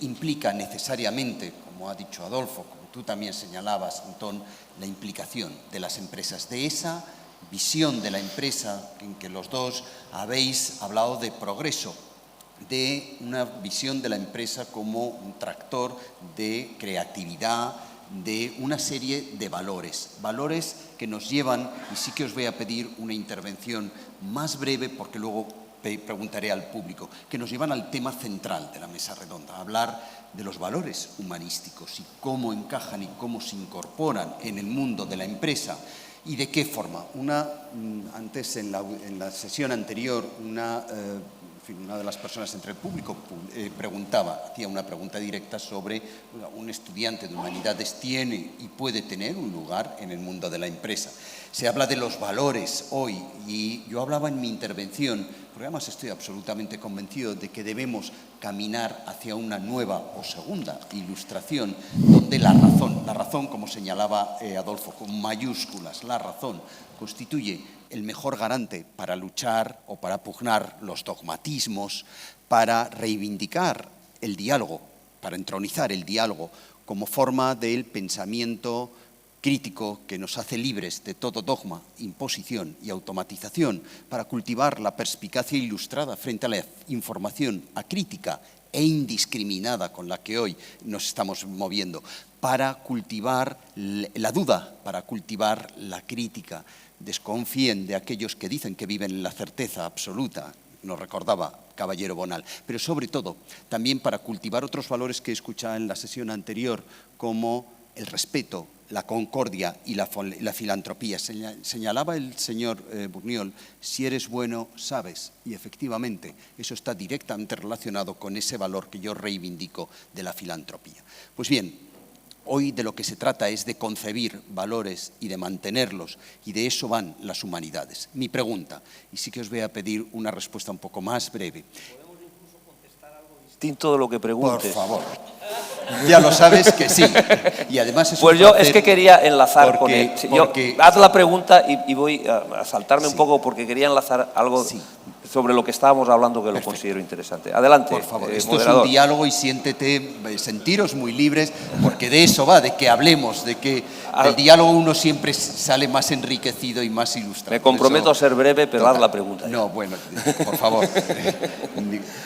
implica necesariamente, como ha dicho Adolfo, como tú también señalabas, Antón, la implicación de las empresas, de esa visión de la empresa en que los dos habéis hablado de progreso, de una visión de la empresa como un tractor de creatividad, de una serie de valores que nos llevan, y sí que os voy a pedir una intervención más breve porque luego preguntaré al público, que nos llevan al tema central de la mesa redonda, a hablar de los valores humanísticos y cómo encajan y cómo se incorporan en el mundo de la empresa. ¿Y de qué forma? Antes, en la sesión anterior, una de las personas entre el público hacía una pregunta directa sobre un estudiante de humanidades tiene y puede tener un lugar en el mundo de la empresa. Se habla de los valores hoy y yo hablaba en mi intervención, porque además estoy absolutamente convencido de que debemos caminar hacia una nueva o segunda ilustración donde la razón, como señalaba Adolfo, con mayúsculas, la razón constituye el mejor garante para luchar o para pugnar los dogmatismos, para reivindicar el diálogo, para entronizar el diálogo como forma del pensamiento crítico que nos hace libres de todo dogma, imposición y automatización, para cultivar la perspicacia ilustrada frente a la información acrítica e indiscriminada con la que hoy nos estamos moviendo, para cultivar la duda, para cultivar la crítica. Desconfíen de aquellos que dicen que viven en la certeza absoluta, nos recordaba Caballero Bonal, pero sobre todo también para cultivar otros valores que escuchaba en la sesión anterior, como el respeto, la concordia y la filantropía. Señalaba el señor Burniol, si eres bueno, sabes, y efectivamente eso está directamente relacionado con ese valor que yo reivindico de la filantropía. Pues bien, hoy de lo que se trata es de concebir valores y de mantenerlos, y de eso van las humanidades. Mi pregunta, y sí que os voy a pedir una respuesta un poco más breve. ¿Podemos incluso contestar algo distinto de lo que preguntes? Por favor. Ya lo sabes que sí. Y además es pues yo es que quería enlazar con él. Haz la pregunta y voy a saltarme un poco porque quería enlazar algo sobre lo que estábamos hablando que lo considero interesante. Adelante, por favor. Esto moderador. Es un diálogo y sentiros muy libres, porque de eso va, de que hablemos, de que del diálogo uno siempre sale más enriquecido y más ilustrado. Me comprometo a ser breve, pero haz la pregunta. No, bueno, por favor.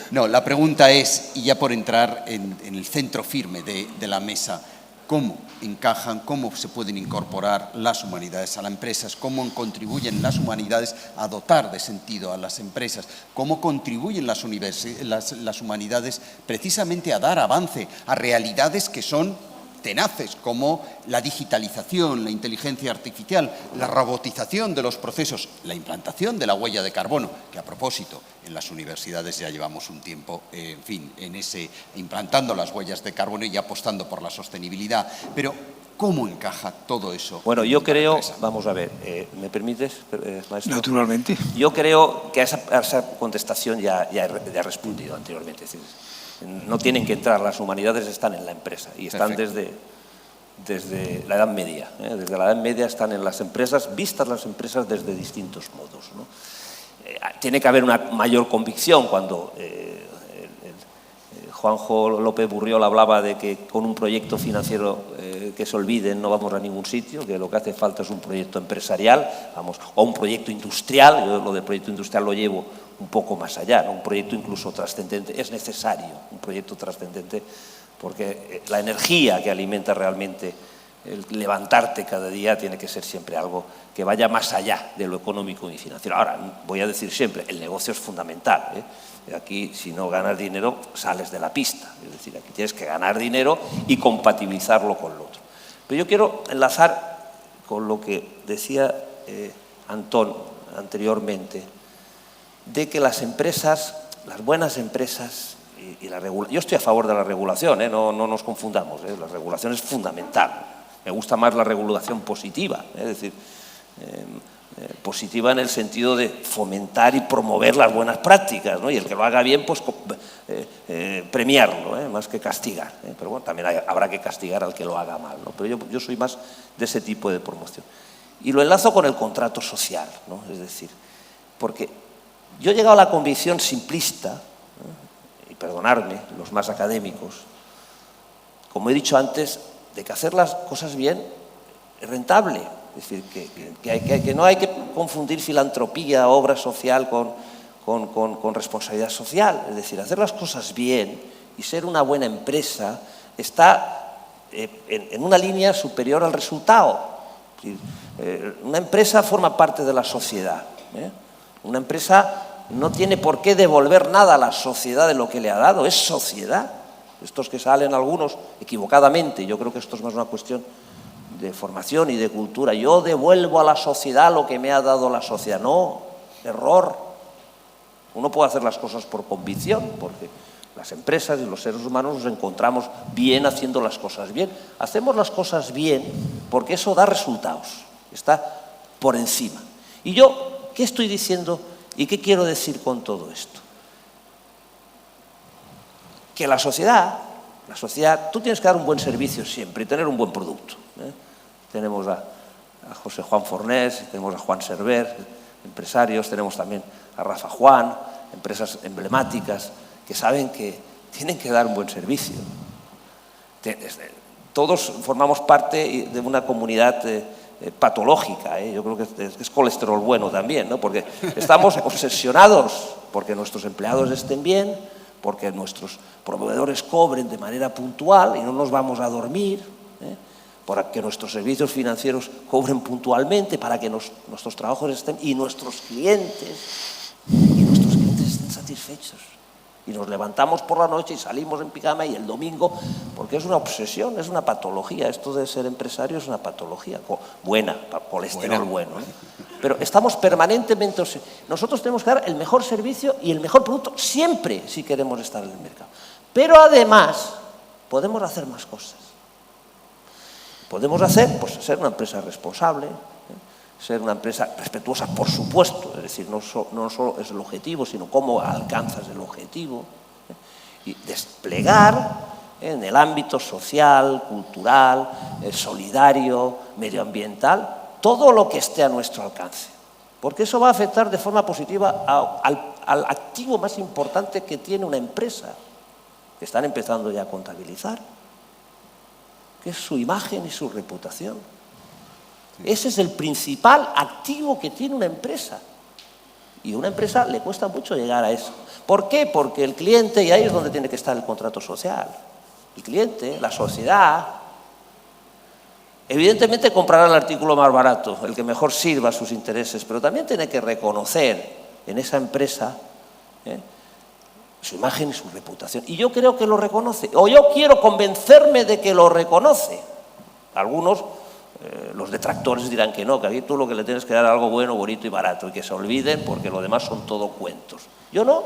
No, la pregunta es, y ya por entrar en el centro firme de la mesa, ¿cómo encajan, cómo se pueden incorporar las humanidades a las empresas? ¿Cómo contribuyen las humanidades a dotar de sentido a las empresas? ¿Cómo contribuyen las humanidades precisamente a dar avance a realidades que son tenaces, como la digitalización, la inteligencia artificial, la robotización de los procesos, la implantación de la huella de carbono, que a propósito, en las universidades ya llevamos un tiempo, en fin, implantando las huellas de carbono y apostando por la sostenibilidad. Pero, ¿cómo encaja todo eso? Bueno, yo creo, vamos a ver, ¿me permites, maestro? Naturalmente. Yo creo que a esa contestación ya he respondido anteriormente. Es decir, no tienen que entrar, las humanidades están en la empresa y están desde la Edad Media. Desde la Edad Media están en las empresas, vistas las empresas desde distintos modos, ¿no? Tiene que haber una mayor convicción cuando Juanjo López Burriol hablaba de que con un proyecto financiero que se olviden no vamos a ningún sitio, que lo que hace falta es un proyecto empresarial, o un proyecto industrial. Yo lo del proyecto industrial lo llevo un poco más allá, ¿no? Un proyecto incluso trascendente. Es necesario un proyecto trascendente porque la energía que alimenta realmente el levantarte cada día tiene que ser siempre algo que vaya más allá de lo económico y financiero. Ahora, voy a decir siempre, el negocio es fundamental, ¿eh? Aquí, si no ganas dinero, sales de la pista. Es decir, aquí tienes que ganar dinero y compatibilizarlo con lo otro. Pero yo quiero enlazar con lo que decía Antón anteriormente, de que las empresas, las buenas empresas y la regulación... Yo estoy a favor de la regulación, no nos confundamos, la regulación es fundamental. Me gusta más la regulación positiva, es decir, positiva en el sentido de fomentar y promover las buenas prácticas, ¿no? Y el que lo haga bien, pues premiarlo, más que castigar. Pero bueno, también habrá que castigar al que lo haga mal, ¿no? Pero yo soy más de ese tipo de promoción. Y lo enlazo con el contrato social, ¿no? Es decir, porque yo he llegado a la convicción simplista, y perdonadme, los más académicos, como he dicho antes, de que hacer las cosas bien es rentable. Es decir, que no hay que confundir filantropía, obra social con responsabilidad social. Es decir, hacer las cosas bien y ser una buena empresa está en una línea superior al resultado. Es decir, una empresa forma parte de la sociedad. Una empresa no tiene por qué devolver nada a la sociedad de lo que le ha dado, es sociedad. Estos que salen algunos equivocadamente, yo creo que esto es más una cuestión de formación y de cultura. Yo devuelvo a la sociedad lo que me ha dado la sociedad. No, error. Uno puede hacer las cosas por convicción, porque las empresas y los seres humanos nos encontramos bien haciendo las cosas bien. Hacemos las cosas bien porque eso da resultados, está por encima. Y yo, ¿qué estoy diciendo y qué quiero decir con todo esto? Que la sociedad, tú tienes que dar un buen servicio siempre y tener un buen producto. Tenemos a José Juan Fornés, tenemos a Juan Server, empresarios, tenemos también a Rafa Juan, empresas emblemáticas que saben que tienen que dar un buen servicio. Todos formamos parte de una comunidad patológica, yo creo que es colesterol bueno también, ¿no? Porque estamos obsesionados porque nuestros empleados estén bien, porque nuestros proveedores cobren de manera puntual y no nos vamos a dormir, para que nuestros servicios financieros cobren puntualmente, para que nuestros trabajos estén y nuestros clientes estén satisfechos. Y nos levantamos por la noche y salimos en pijama y el domingo, porque es una obsesión, es una patología. Esto de ser empresario es una patología buena, colesterol bueno. Pero estamos permanentemente... Nosotros tenemos que dar el mejor servicio y el mejor producto siempre si queremos estar en el mercado. Pero además podemos hacer más cosas. Podemos hacer, pues, ser una empresa responsable, ser una empresa respetuosa, por supuesto, es decir, no solo es el objetivo, sino cómo alcanzas el objetivo, y desplegar en el ámbito social, cultural, solidario, medioambiental, todo lo que esté a nuestro alcance, porque eso va a afectar de forma positiva al activo más importante que tiene una empresa, que están empezando ya a contabilizar, que es su imagen y su reputación. Ese es el principal activo que tiene una empresa. Y a una empresa le cuesta mucho llegar a eso. ¿Por qué? Porque el cliente, y ahí es donde tiene que estar el contrato social. El cliente, la sociedad, evidentemente comprará el artículo más barato, el que mejor sirva a sus intereses, pero también tiene que reconocer en esa empresa su imagen y su reputación. Y yo creo que lo reconoce, o yo quiero convencerme de que lo reconoce. Algunos, los detractores dirán que no, que aquí tú lo que le tienes que dar es algo bueno, bonito y barato, y que se olviden porque lo demás son todo cuentos. Yo no,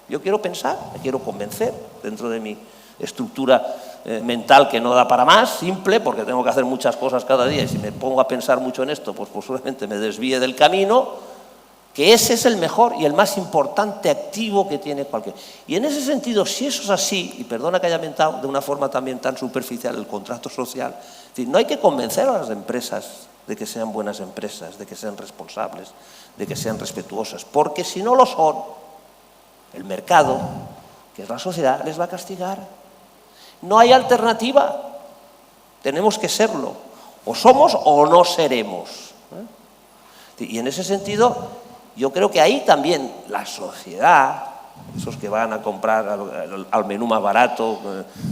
yo quiero pensar, me quiero convencer dentro de mi estructura mental que no da para más, simple, porque tengo que hacer muchas cosas cada día, y si me pongo a pensar mucho en esto, pues posiblemente me desvíe del camino, que ese es el mejor y el más importante activo que tiene cualquier. Y en ese sentido, si eso es así, y perdona que haya mentado de una forma también tan superficial el contrato social, es decir, no hay que convencer a las empresas de que sean buenas empresas, de que sean responsables, de que sean respetuosas, porque si no lo son, el mercado, que es la sociedad, les va a castigar. No hay alternativa, tenemos que serlo, o somos o no seremos. Y en ese sentido, yo creo que ahí también la sociedad, esos que van a comprar al menú más barato,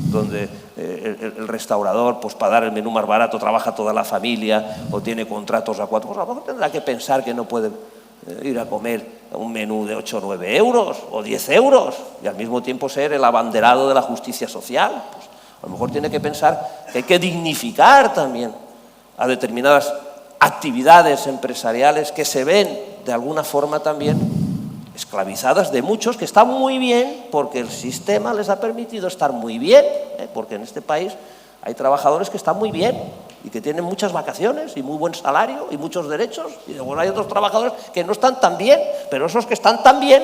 donde el restaurador, pues para dar el menú más barato trabaja toda la familia o tiene contratos a 4, pues a lo mejor tendrá que pensar que no puede ir a comer un menú de 8 o 9 euros o 10 euros y al mismo tiempo ser el abanderado de la justicia social. Pues a lo mejor tiene que pensar que hay que dignificar también a determinadas actividades empresariales que se ven de alguna forma también esclavizadas de muchos que están muy bien porque el sistema les ha permitido estar muy bien, porque en este país hay trabajadores que están muy bien y que tienen muchas vacaciones y muy buen salario y muchos derechos, y luego hay otros trabajadores que no están tan bien, pero esos que están tan bien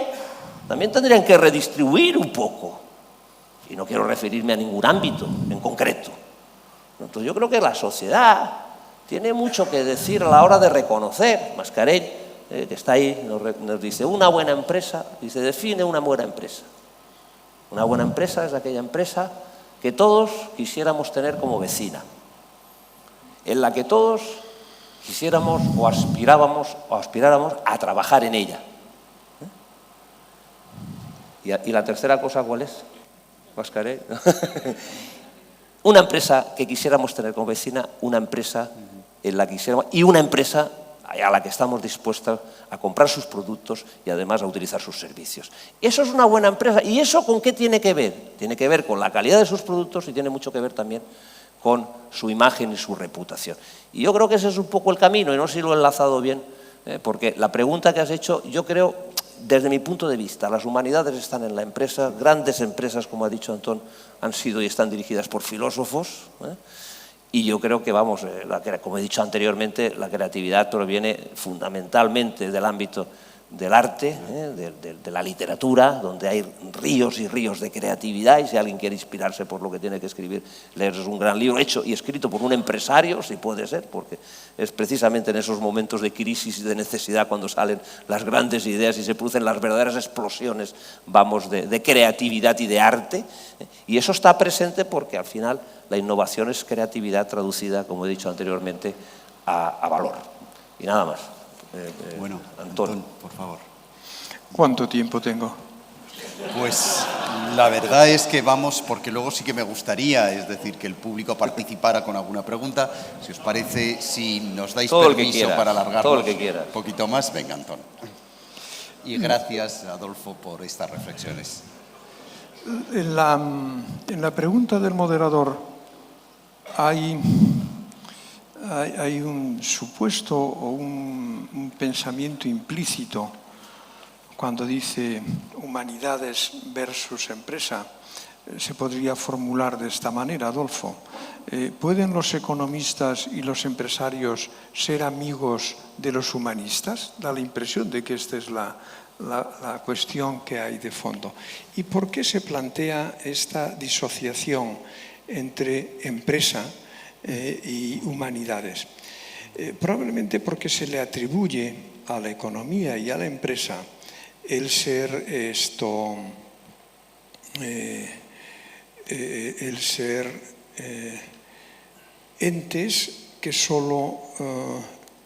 también tendrían que redistribuir un poco, y no quiero referirme a ningún ámbito en concreto. Entonces yo creo que la sociedad tiene mucho que decir a la hora de reconocer. Mascarell, que está ahí, nos dice, una buena empresa, dice, define una buena empresa. Una buena empresa es aquella empresa que todos quisiéramos tener como vecina, en la que todos quisiéramos o aspiráramos a trabajar en ella. ¿Y la tercera cosa cuál es, Mascarell? Una empresa que quisiéramos tener como vecina, una empresa en la que quisiéramos, y una empresa a la que estamos dispuestos a comprar sus productos y además a utilizar sus servicios. Eso es una buena empresa. ¿Y eso con qué tiene que ver? Tiene que ver con la calidad de sus productos y tiene mucho que ver también con su imagen y su reputación. Y yo creo que ese es un poco el camino, y no sé si lo he enlazado bien, porque la pregunta que has hecho, yo creo, desde mi punto de vista, las humanidades están en la empresa, grandes empresas, como ha dicho Antón, han sido y están dirigidas por filósofos, y yo creo que, vamos, como he dicho anteriormente, la creatividad proviene fundamentalmente del ámbito del arte, de la literatura, donde hay ríos y ríos de creatividad, y si alguien quiere inspirarse por lo que tiene que escribir, leer un gran libro hecho y escrito por un empresario, si puede ser, porque es precisamente en esos momentos de crisis y de necesidad cuando salen las grandes ideas y se producen las verdaderas explosiones, vamos, de creatividad y de arte, y eso está presente porque al final la innovación es creatividad traducida, como he dicho anteriormente, a valor. Y nada más. Bueno, Antón, por favor. ¿Cuánto tiempo tengo? Pues la verdad es que vamos, porque luego sí que me gustaría, es decir, que el público participara con alguna pregunta. Si os parece, si nos dais todo permiso para alargarnos un poquito más, venga, Antón. Y gracias, Adolfo, por estas reflexiones. En la pregunta del moderador hay un supuesto o un pensamiento implícito cuando dice humanidades versus empresa. Se podría formular de esta manera, Adolfo. ¿Pueden los economistas y los empresarios ser amigos de los humanistas? Da la impresión de que esta es la cuestión que hay de fondo. ¿Y por qué se plantea esta disociación entre empresa y humanidades? Probablemente porque se le atribuye a la economía y a la empresa el ser entes que solo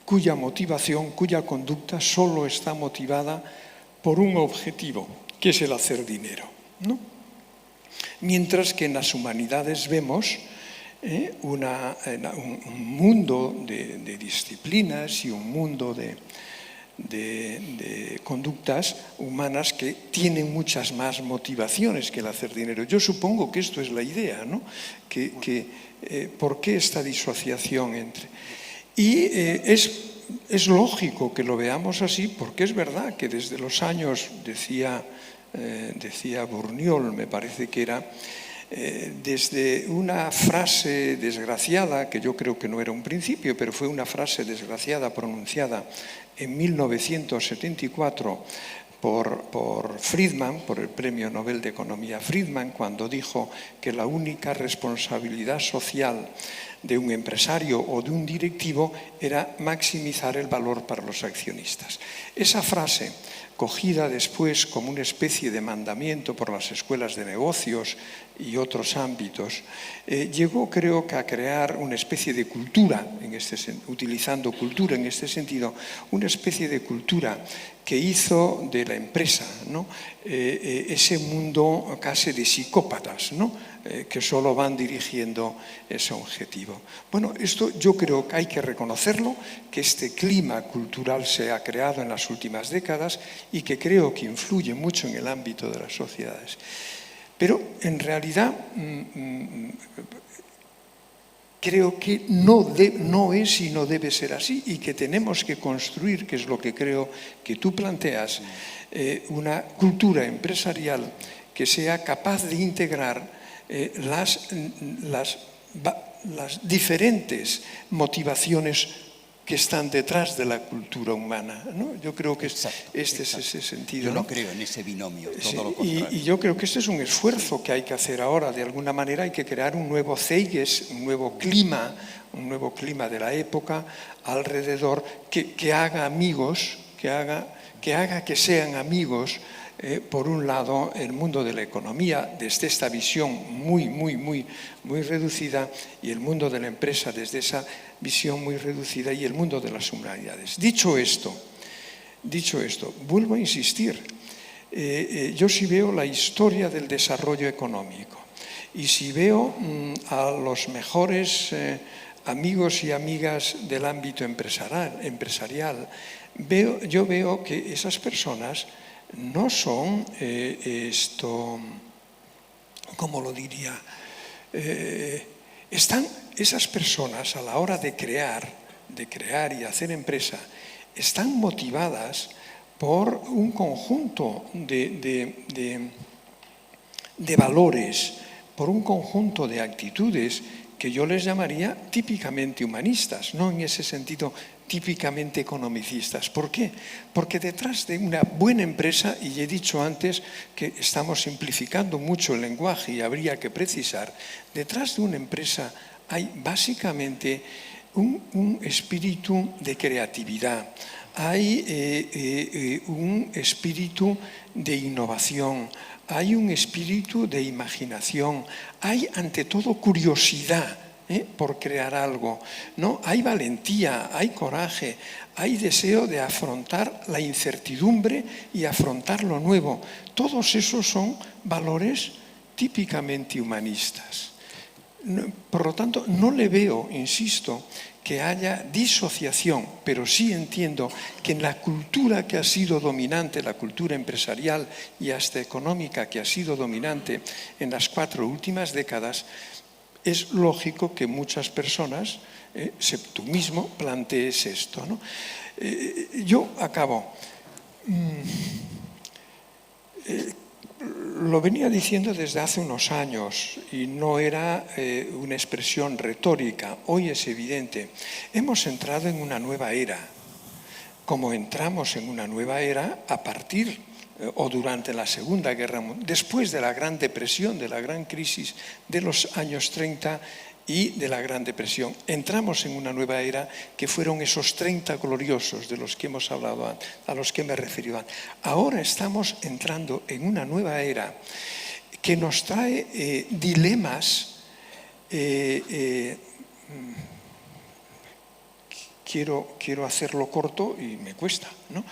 cuya motivación, cuya conducta solo está motivada por un objetivo, que es el hacer dinero, ¿no? Mientras que en las humanidades vemos un mundo de disciplinas y un mundo de conductas humanas que tienen muchas más motivaciones que el hacer dinero. Yo supongo que esto es la idea, ¿no? ¿Por qué esta disociación entre...? Y es lógico que lo veamos así, porque es verdad que desde los años, decía Bourniol, me parece que era, desde una frase desgraciada, que yo creo que no era un principio, pero fue una frase desgraciada pronunciada en 1974 por Friedman, por el Premio Nobel de Economía Friedman, cuando dijo que la única responsabilidad social de un empresario o de un directivo era maximizar el valor para los accionistas. Esa frase, cogida después como una especie de mandamiento por las escuelas de negocios y otros ámbitos, llegó, creo que, a crear una especie de cultura, utilizando cultura en este sentido, una especie de cultura que hizo de la empresa, ¿no?, ese mundo casi de psicópatas, ¿no?, que solo van dirigiendo ese objetivo. Bueno, esto yo creo que hay que reconocerlo, que este clima cultural se ha creado en las últimas décadas y que creo que influye mucho en el ámbito de las sociedades. Pero en realidad creo que no es y no debe ser así, y que tenemos que construir, que es lo que creo que tú planteas, una cultura empresarial que sea capaz de integrar las diferentes motivaciones que están detrás de la cultura humana, ¿no? Yo creo que este es ese sentido. Yo no ¿no? creo en ese binomio, todo Sí, lo contrario. y yo creo que este es un esfuerzo que hay que hacer ahora. De alguna manera hay que crear un nuevo Zeiges, un nuevo clima de la época alrededor, que haga amigos, que haga que sean amigos, por un lado, el mundo de la economía, desde esta visión muy reducida, y el mundo de la empresa desde esa visión muy reducida, y el mundo de las humanidades. Dicho esto, vuelvo a insistir, yo sí veo la historia del desarrollo económico, y si veo a los mejores amigos y amigas del ámbito empresarial, yo veo que esas personas no son ¿cómo lo diría? Esas personas, a la hora de crear y hacer empresa, están motivadas por un conjunto de valores, por un conjunto de actitudes que yo les llamaría típicamente humanistas, no en ese sentido típicamente economicistas. ¿Por qué? Porque detrás de una buena empresa, y he dicho antes que estamos simplificando mucho el lenguaje y habría que precisar, detrás de una empresa hay básicamente un espíritu de creatividad, hay un espíritu de innovación, hay un espíritu de imaginación, hay ante todo curiosidad por crear algo, ¿no? Hay valentía, hay coraje, hay deseo de afrontar la incertidumbre y afrontar lo nuevo. Todos esos son valores típicamente humanistas. Por lo tanto, no le veo, insisto, que haya disociación, pero sí entiendo que en la cultura que ha sido dominante, la cultura empresarial y hasta económica que ha sido dominante en las 4 últimas décadas, es lógico que muchas personas, tú mismo, plantees esto, ¿no? Yo acabo. Lo venía diciendo desde hace unos años y no era una expresión retórica. Hoy es evidente. Hemos entrado en una nueva era. Como entramos en una nueva era a partir o durante la Segunda Guerra Mundial, después de la Gran Depresión, de la gran crisis de los años 30 y de la Gran Depresión. Entramos en una nueva era que fueron esos 30 gloriosos de los que hemos hablado antes, a los que me refería antes. Ahora estamos entrando en una nueva era que nos trae dilemas que quiero hacerlo corto y me cuesta, ¿no?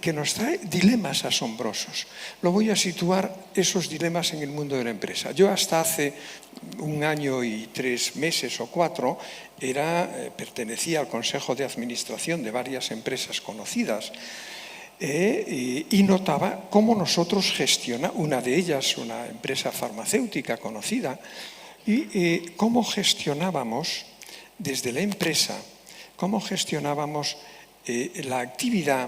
Que nos trae dilemas asombrosos. Lo voy a situar, esos dilemas, en el mundo de la empresa. Yo hasta hace 1 año y 3 meses o 4 pertenecía al Consejo de Administración de varias empresas conocidas y notaba cómo nosotros gestionamos, una de ellas, una empresa farmacéutica conocida, y cómo gestionábamos desde la empresa, cómo gestionábamos la actividad,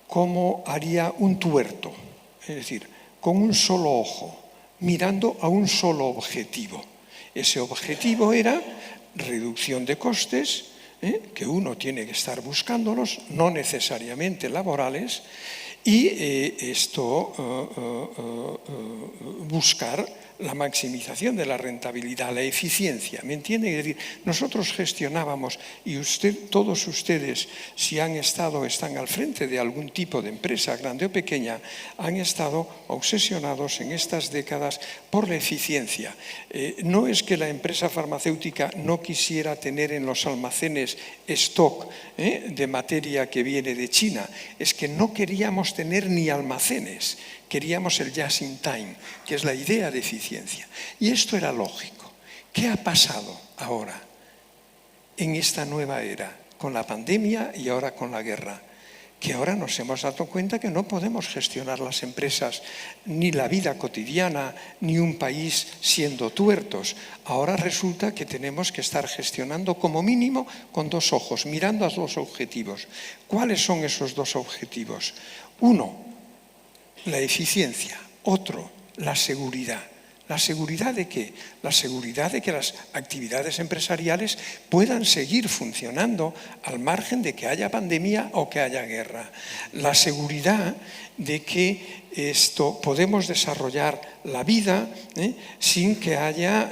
cómo haría un tuerto, es decir, con un solo ojo, mirando a un solo objetivo. Ese objetivo era reducción de costes, que uno tiene que estar buscándolos, no necesariamente laborales, y buscar la maximización de la rentabilidad, la eficiencia, ¿me entiende? Es decir, nosotros gestionábamos, y todos ustedes, si han estado o están al frente de algún tipo de empresa, grande o pequeña, han estado obsesionados en estas décadas por la eficiencia. No es que la empresa farmacéutica no quisiera tener en los almacenes stock de materia que viene de China, es que no queríamos tener ni almacenes, queríamos el just in time, que es la idea de eficiencia. Y esto era lógico. ¿Qué ha pasado ahora en esta nueva era, con la pandemia y ahora con la guerra? Que ahora nos hemos dado cuenta que no podemos gestionar las empresas, ni la vida cotidiana, ni un país siendo tuertos. Ahora resulta que tenemos que estar gestionando como mínimo con 2 ojos, mirando a 2 objetivos. ¿Cuáles son esos 2 objetivos? Uno, la eficiencia. Otro, la seguridad. ¿La seguridad de qué? La seguridad de que las actividades empresariales puedan seguir funcionando al margen de que haya pandemia o que haya guerra. La seguridad de que podemos desarrollar la vida sin que haya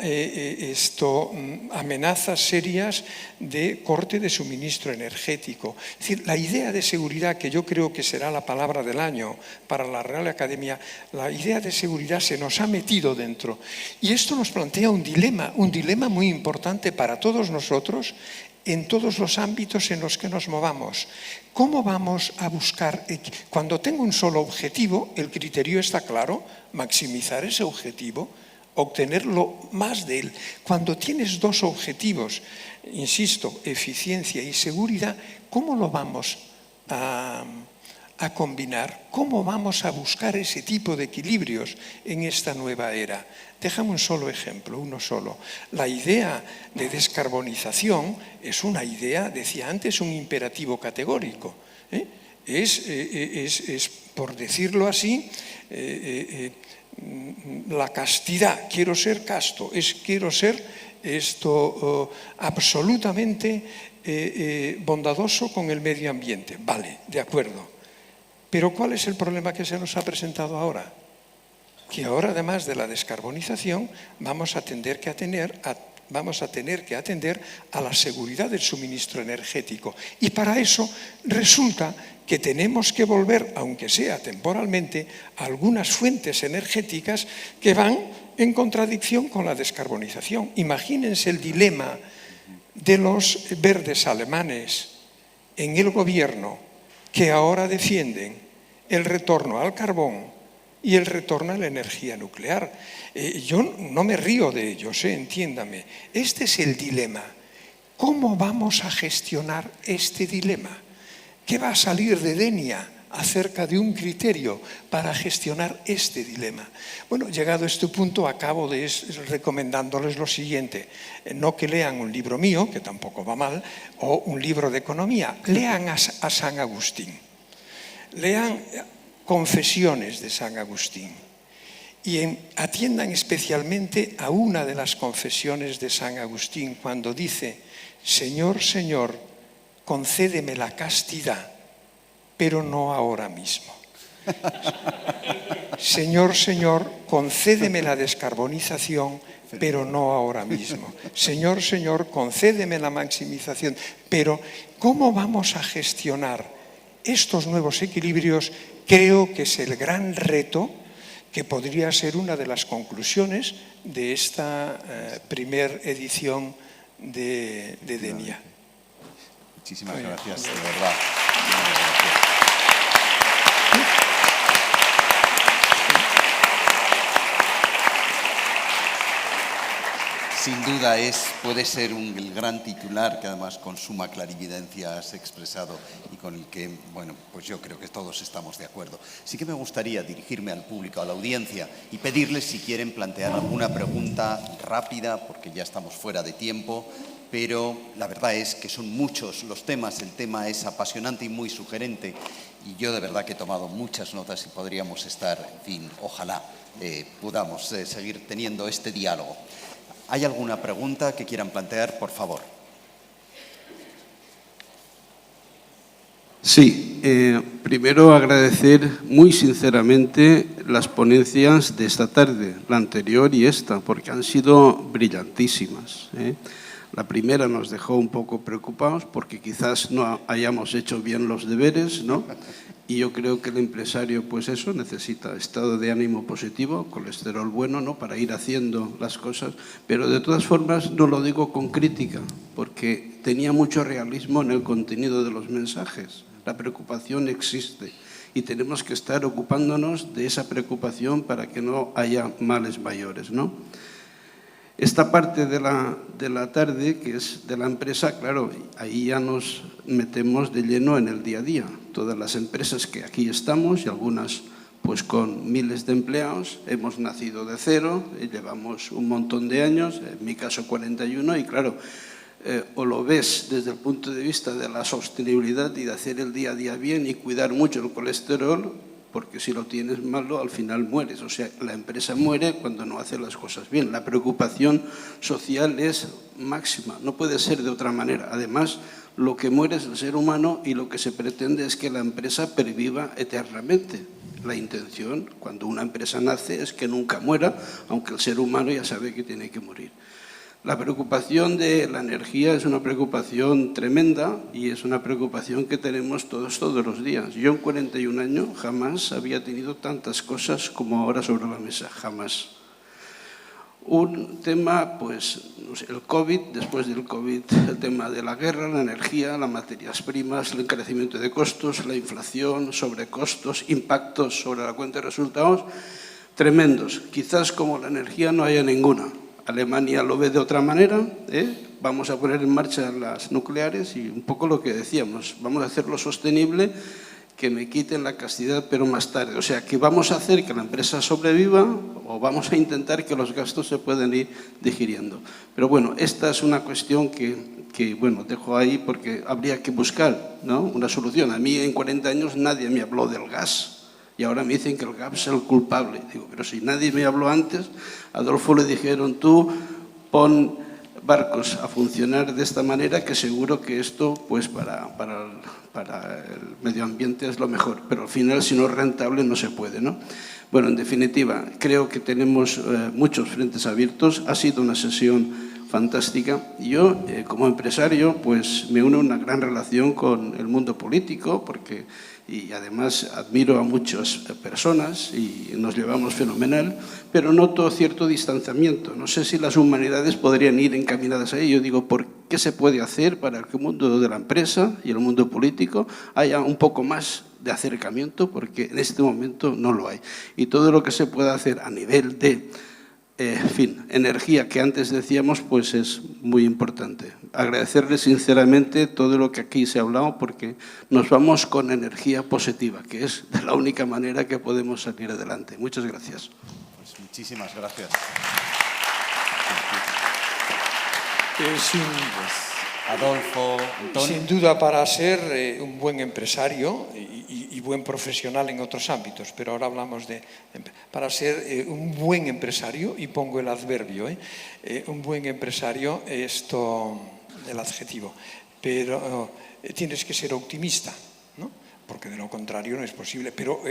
amenazas serias de corte de suministro energético. Es decir, la idea de seguridad, que yo creo que será la palabra del año para la Real Academia, la idea de seguridad se nos ha metido dentro. Y esto nos plantea un dilema muy importante para todos nosotros en todos los ámbitos en los que nos movamos. ¿Cómo vamos a buscar? Cuando tengo un solo objetivo, el criterio está claro, maximizar ese objetivo, obtener lo más de él. Cuando tienes 2 objetivos, insisto, eficiencia y seguridad, ¿cómo lo vamos a combinar? ¿Cómo vamos a buscar ese tipo de equilibrios en esta nueva era? Déjame un solo ejemplo, uno solo. La idea de descarbonización es una idea, decía antes, un imperativo categórico. Es, por decirlo así, la castidad. Quiero ser casto, quiero ser absolutamente bondadoso con el medio ambiente. Vale, de acuerdo. Pero ¿cuál es el problema que se nos ha presentado ahora? Que ahora, además de la descarbonización, vamos a tener que atender a la seguridad del suministro energético. Y para eso resulta que tenemos que volver, aunque sea temporalmente, a algunas fuentes energéticas que van en contradicción con la descarbonización. Imagínense el dilema de los verdes alemanes en el gobierno, que ahora defienden el retorno al carbón y el retorno a la energía nuclear. Yo no me río de ellos, entiéndame. Este es el dilema. ¿Cómo vamos a gestionar este dilema? ¿Qué va a salir de Denia acerca de un criterio para gestionar este dilema? Bueno, llegado a este punto, acabo recomendándoles lo siguiente. No que lean un libro mío, que tampoco va mal, o un libro de economía. Lean a San Agustín. Lean Confesiones de San Agustín y atiendan especialmente a una de las confesiones de San Agustín cuando dice: Señor, Señor, concédeme la castidad, pero no ahora mismo. Señor, Señor, concédeme la descarbonización, pero no ahora mismo. Señor, Señor, concédeme la maximización. Pero ¿cómo vamos a gestionar estos nuevos equilibrios? Creo que es el gran reto que podría ser una de las conclusiones de esta primera edición de Denia. Muchísimas gracias, de verdad. Muchas gracias. Sin duda puede ser el gran titular que además con suma clarividencia has expresado y con el que, bueno, pues yo creo que todos estamos de acuerdo. Sí que me gustaría dirigirme al público, a la audiencia y pedirles si quieren plantear alguna pregunta rápida, porque ya estamos fuera de tiempo, pero la verdad es que son muchos los temas, el tema es apasionante y muy sugerente y yo de verdad que he tomado muchas notas y podríamos estar, en fin, ojalá podamos seguir teniendo este diálogo. ¿Hay alguna pregunta que quieran plantear, por favor? Sí, primero agradecer muy sinceramente las ponencias de esta tarde, la anterior y esta, porque han sido brillantísimas. La primera nos dejó un poco preocupados porque quizás no hayamos hecho bien los deberes, ¿no? Y yo creo que el empresario, pues eso, necesita estado de ánimo positivo, colesterol bueno, ¿no?, para ir haciendo las cosas. Pero de todas formas no lo digo con crítica, porque tenía mucho realismo en el contenido de los mensajes. La preocupación existe y tenemos que estar ocupándonos de esa preocupación para que no haya males mayores, ¿no? Esta parte de la tarde, que es de la empresa, claro, ahí ya nos metemos de lleno en el día a día. Todas las empresas que aquí estamos y algunas pues con miles de empleados, hemos nacido de cero y llevamos un montón de años, en mi caso 41, y claro, o lo ves desde el punto de vista de la sostenibilidad y de hacer el día a día bien y cuidar mucho el colesterol, porque si lo tienes malo, al final mueres. O sea, la empresa muere cuando no hace las cosas bien. La preocupación social es máxima, no puede ser de otra manera. Además, lo que muere es el ser humano y lo que se pretende es que la empresa perviva eternamente. La intención, cuando una empresa nace, es que nunca muera, aunque el ser humano ya sabe que tiene que morir. La preocupación de la energía es una preocupación tremenda y es una preocupación que tenemos todos los días. Yo en 41 años jamás había tenido tantas cosas como ahora sobre la mesa, jamás. Un tema, pues, no sé, el COVID, después del COVID, el tema de la guerra, la energía, las materias primas, el encarecimiento de costos, la inflación, sobrecostos, impactos sobre la cuenta de resultados, tremendos. Quizás como la energía no haya ninguna. Alemania lo ve de otra manera, vamos a poner en marcha las nucleares y un poco lo que decíamos, vamos a hacerlo sostenible, que me quiten la castidad pero más tarde. O sea, que vamos a hacer que la empresa sobreviva o vamos a intentar que los gastos se puedan ir digiriendo. Pero bueno, esta es una cuestión que bueno, dejo ahí porque habría que buscar, ¿no?, una solución. A mí en 40 años nadie me habló del gas. Y ahora me dicen que el gas es el culpable. Digo, pero si nadie me habló antes, a Adolfo le dijeron, tú pon barcos a funcionar de esta manera que seguro que esto pues para el medio ambiente es lo mejor. Pero al final, si no es rentable, no se puede, ¿no? Bueno, en definitiva, creo que tenemos muchos frentes abiertos. Ha sido una sesión fantástica. Yo, como empresario, pues me une una gran relación con el mundo político y además admiro a muchas personas y nos llevamos fenomenal, pero noto cierto distanciamiento. No sé si las humanidades podrían ir encaminadas a ello. Digo, ¿por qué se puede hacer para que el mundo de la empresa y el mundo político haya un poco más de acercamiento? Porque en este momento no lo hay. Y todo lo que se pueda hacer a nivel de en fin, energía, que antes decíamos, pues es muy importante. Agradecerle sinceramente todo lo que aquí se ha hablado porque nos vamos con energía positiva, que es de la única manera que podemos salir adelante. Muchas gracias. Pues muchísimas gracias. Adolfo, Antonio. Sin duda, para ser un buen empresario y buen profesional en otros ámbitos, pero ahora hablamos para ser un buen empresario, y pongo el adverbio, un buen empresario, el adjetivo, pero tienes que ser optimista, ¿no? Porque de lo contrario no es posible. Pero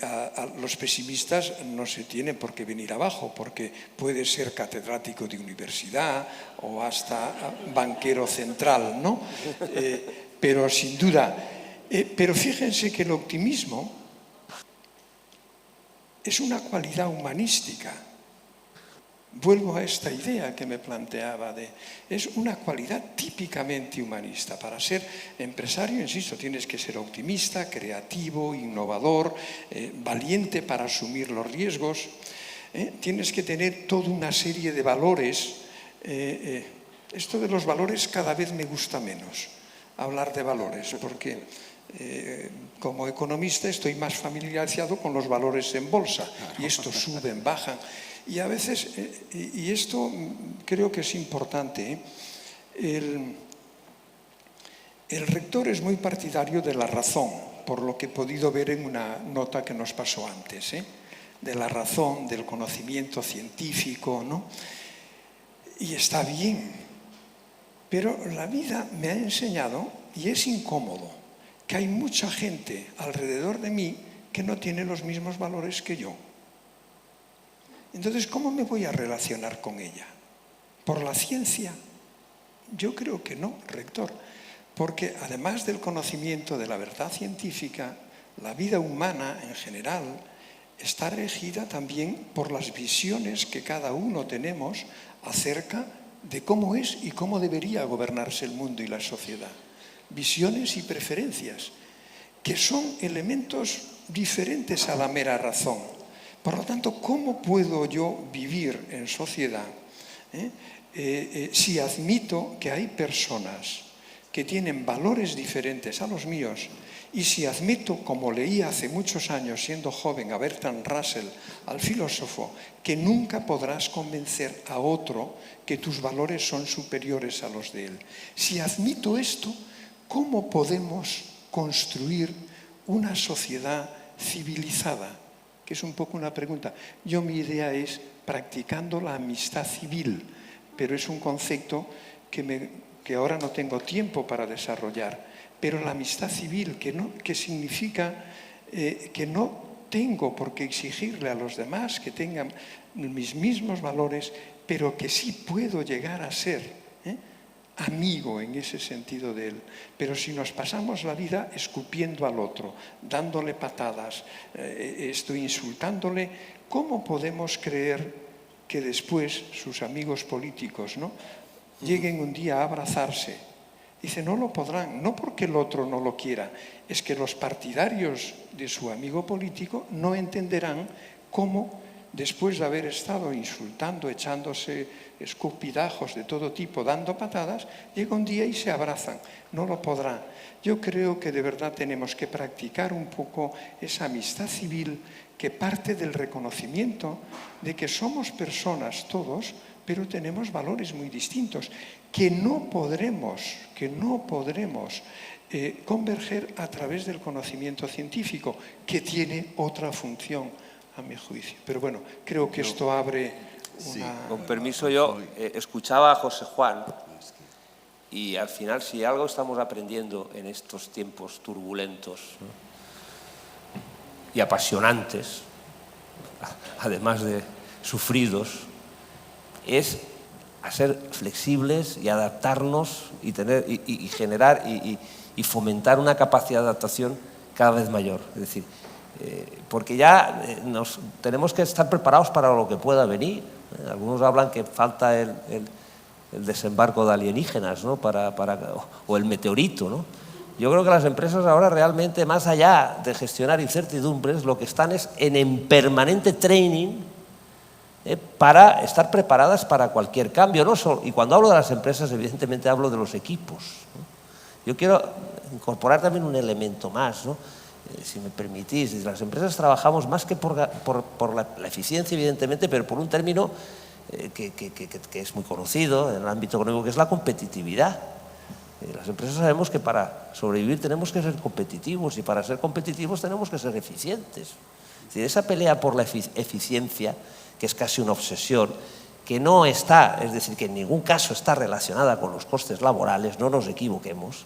a los pesimistas no se tienen por qué venir abajo, porque puede ser catedrático de universidad o hasta banquero central, ¿no? Pero sin duda, pero fíjense que el optimismo es una cualidad humanística. vuelvo a esta idea que me planteaba es una cualidad típicamente humanista. Para ser empresario, insisto, tienes que ser optimista, creativo, innovador, valiente para asumir los riesgos. Tienes que tener toda una serie de valores. Esto de los valores cada vez me gusta menos, hablar de valores, porque como economista estoy más familiarizado con los valores en bolsa, y estos suben, bajan. Y a veces, y esto creo que es importante, el rector es muy partidario de la razón, por lo que he podido ver en una nota que nos pasó antes, de la razón, del conocimiento científico, ¿no? Y está bien, pero la vida me ha enseñado, y es incómodo, que hay mucha gente alrededor de mí que no tiene los mismos valores que yo. Entonces, ¿cómo me voy a relacionar con ella? ¿Por la ciencia? Yo creo que no, rector, porque además del conocimiento de la verdad científica, la vida humana en general está regida también por las visiones que cada uno tenemos acerca de cómo es y cómo debería gobernarse el mundo y la sociedad. Visiones y preferencias, que son elementos diferentes a la mera razón. Por lo tanto, ¿cómo puedo yo vivir en sociedad si admito que hay personas que tienen valores diferentes a los míos, y si admito, como leí hace muchos años siendo joven a Bertrand Russell, al filósofo, que nunca podrás convencer a otro que tus valores son superiores a los de él? Si admito esto, ¿cómo podemos construir una sociedad civilizada? Que es un poco una pregunta. Mi idea es practicando la amistad civil, pero es un concepto que ahora no tengo tiempo para desarrollar. Pero la amistad civil, que significa que no tengo por qué exigirle a los demás que tengan mis mismos valores, pero que sí puedo llegar a ser amigo en ese sentido de él. Pero si nos pasamos la vida escupiendo al otro, dándole patadas, insultándole, ¿cómo podemos creer que después sus amigos políticos, ¿no?, lleguen un día a abrazarse? Dice, no lo podrán, no porque el otro no lo quiera, es que los partidarios de su amigo político no entenderán cómo, después de haber estado insultando, echándose escupidajos de todo tipo, dando patadas, llega un día y se abrazan. No lo podrá. Yo creo que de verdad tenemos que practicar un poco esa amistad civil que parte del reconocimiento de que somos personas todos, pero tenemos valores muy distintos, que no podremos converger a través del conocimiento científico, que tiene otra función, a mi juicio. Pero bueno, creo que esto abre una... Con permiso, yo escuchaba a José Juan, y al final, si algo estamos aprendiendo en estos tiempos turbulentos, ¿no?, y apasionantes, además de sufridos, es a ser flexibles y adaptarnos y generar y fomentar una capacidad de adaptación cada vez mayor. Es decir, porque ya tenemos que estar preparados para lo que pueda venir. Algunos hablan que falta el desembarco de alienígenas, ¿no?, o el meteorito, ¿no? Yo creo que las empresas ahora realmente, más allá de gestionar incertidumbres, lo que están es en permanente training para estar preparadas para cualquier cambio. Y cuando hablo de las empresas, evidentemente hablo de los equipos, ¿no? Yo quiero incorporar también un elemento más, ¿no? Si me permitís, desde las empresas trabajamos más que por la eficiencia, evidentemente, pero por un término que es muy conocido en el ámbito económico, que es la competitividad. Las empresas sabemos que para sobrevivir tenemos que ser competitivos, y para ser competitivos tenemos que ser eficientes. Es decir, esa pelea por la eficiencia, que es casi una obsesión, que no está, es decir, que en ningún caso está relacionada con los costes laborales, no nos equivoquemos,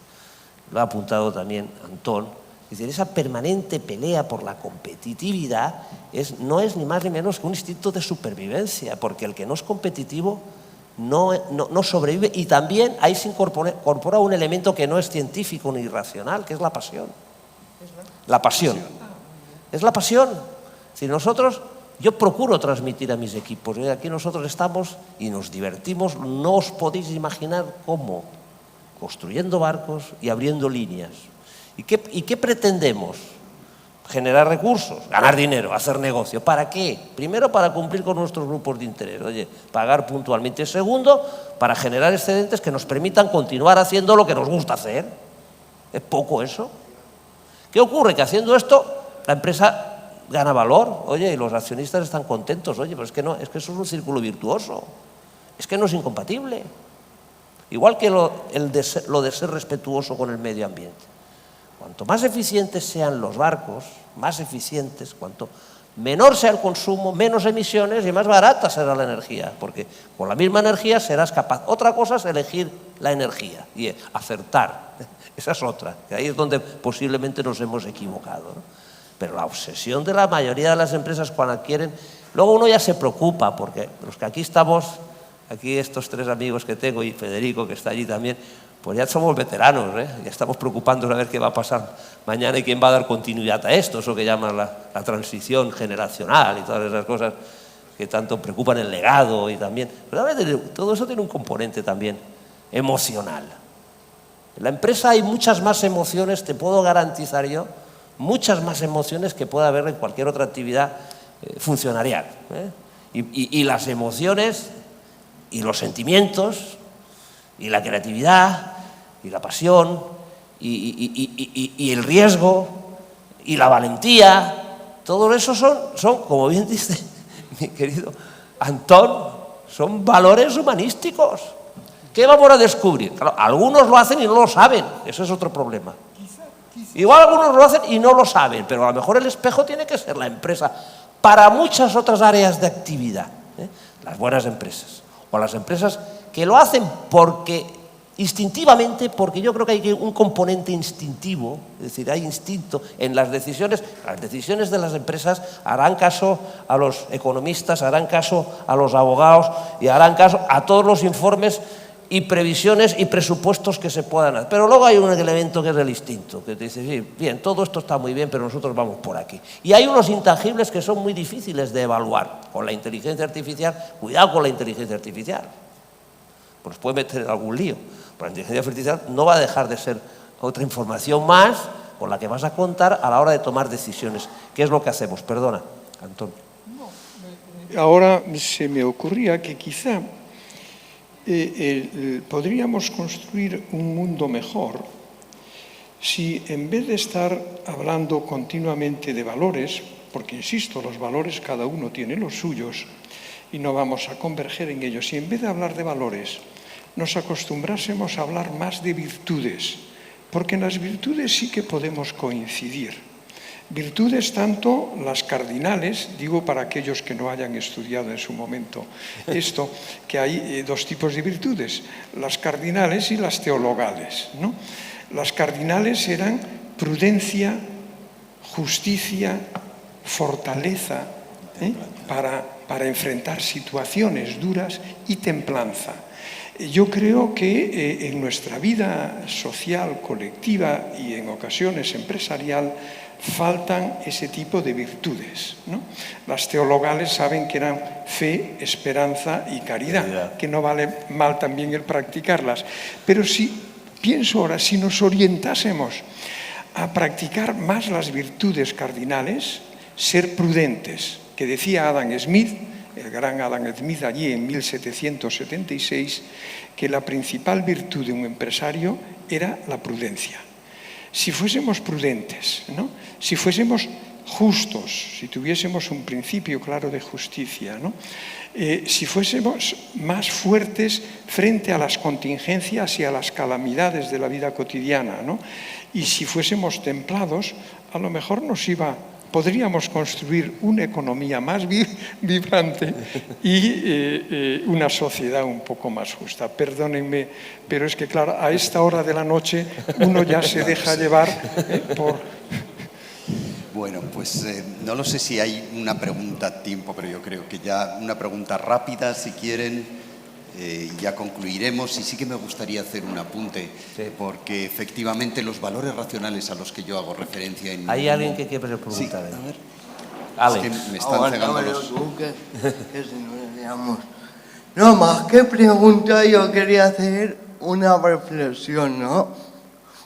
lo ha apuntado también Antón. Es decir, esa permanente pelea por la competitividad no es ni más ni menos que un instinto de supervivencia, porque el que no es competitivo no sobrevive, y también ahí se incorpora un elemento que no es científico ni racional, que es la pasión. La pasión. Es la pasión. Si nosotros, yo procuro transmitir a mis equipos. Aquí nosotros estamos y nos divertimos, no os podéis imaginar cómo, construyendo barcos y abriendo líneas. ¿Y qué pretendemos? Generar recursos, ganar dinero, hacer negocio. ¿Para qué? Primero, para cumplir con nuestros grupos de interés. Oye, pagar puntualmente. Segundo, para generar excedentes que nos permitan continuar haciendo lo que nos gusta hacer. ¿Es poco eso? ¿Qué ocurre? Que haciendo esto, la empresa gana valor. Oye, y los accionistas están contentos. Oye, pero es que no, es que eso es un círculo virtuoso. Es que no es incompatible. Igual que lo de ser respetuoso con el medio ambiente. Cuanto más eficientes sean los barcos, más eficientes, cuanto menor sea el consumo, menos emisiones y más barata será la energía, porque con la misma energía serás capaz. Otra cosa es elegir la energía y acertar. Esa es otra, que ahí es donde posiblemente nos hemos equivocado, ¿no? Pero la obsesión de la mayoría de las empresas cuando adquieren, luego uno ya se preocupa, porque los que aquí estamos, aquí estos tres amigos que tengo y Federico que está allí también, pues ya somos veteranos, ¿eh? Ya estamos preocupándonos a ver qué va a pasar mañana y quién va a dar continuidad a esto, eso que llaman la transición generacional y todas esas cosas que tanto preocupan el legado y también. Pero todo eso tiene un componente también emocional. En la empresa hay muchas más emociones, te puedo garantizar yo, muchas más emociones que puede haber en cualquier otra actividad funcionarial, ¿eh? Y las emociones y los sentimientos y la creatividad y la pasión y el riesgo y la valentía, todo eso son, como bien dice mi querido Antón, son valores humanísticos. ¿Qué vamos a descubrir? Claro, algunos lo hacen y no lo saben, eso es otro problema. Igual algunos lo hacen y no lo saben, pero a lo mejor el espejo tiene que ser la empresa para muchas otras áreas de actividad, ¿eh? Las buenas empresas o las empresas que lo hacen porque instintivamente, porque yo creo que hay un componente instintivo, es decir, hay instinto en las decisiones de las empresas harán caso a los economistas, harán caso a los abogados y harán caso a todos los informes y previsiones y presupuestos que se puedan hacer. Pero luego hay un elemento que es el instinto, que te dice, sí, bien, todo esto está muy bien, pero nosotros vamos por aquí. Y hay unos intangibles que son muy difíciles de evaluar. Con la inteligencia artificial, cuidado con la inteligencia artificial, pues puede meter en algún lío. Pero la inteligencia artificial no va a dejar de ser otra información más con la que vas a contar a la hora de tomar decisiones. ¿Qué es lo que hacemos? Perdona, Antón. Ahora se me ocurría que quizá podríamos construir un mundo mejor si en vez de estar hablando continuamente de valores, porque insisto, los valores cada uno tiene los suyos y no vamos a converger en ellos, si en vez de hablar de valores nos acostumbrásemos a hablar más de virtudes, porque en las virtudes sí que podemos coincidir. Virtudes tanto las cardinales, digo para aquellos que no hayan estudiado en su momento esto, que hay dos tipos de virtudes, las cardinales y las teologales, ¿no? Las cardinales eran prudencia, justicia, fortaleza, para enfrentar situaciones duras y templanza. Yo creo que en nuestra vida social, colectiva y en ocasiones empresarial faltan ese tipo de virtudes, ¿no? Las teologales saben que eran fe, esperanza y caridad, que no vale mal también el practicarlas. Pero pienso ahora, si nos orientásemos a practicar más las virtudes cardinales, ser prudentes, que decía Adam Smith, el gran Adam Smith allí en 1776, que la principal virtud de un empresario era la prudencia. Si fuésemos prudentes, ¿no? Si fuésemos justos, si tuviésemos un principio claro de justicia, ¿no? Si fuésemos más fuertes frente a las contingencias y a las calamidades de la vida cotidiana, ¿no? Y si fuésemos templados, a lo mejor podríamos construir una economía más vibrante y una sociedad un poco más justa. Perdónenme, pero es que, claro, a esta hora de la noche uno ya se deja llevar por... Bueno, pues no lo sé si hay una pregunta a tiempo, pero yo creo que ya una pregunta rápida, si quieren, ya concluiremos. Y sí que me gustaría hacer un apunte, porque efectivamente los valores racionales a los que yo hago referencia... ¿Hay alguien que quiere preguntar? Sí, a ver. Ale. Es que me están cegando Aguántamelo los... tú, que si no le liamos. No, más que pregunta, yo quería hacer una reflexión, ¿no?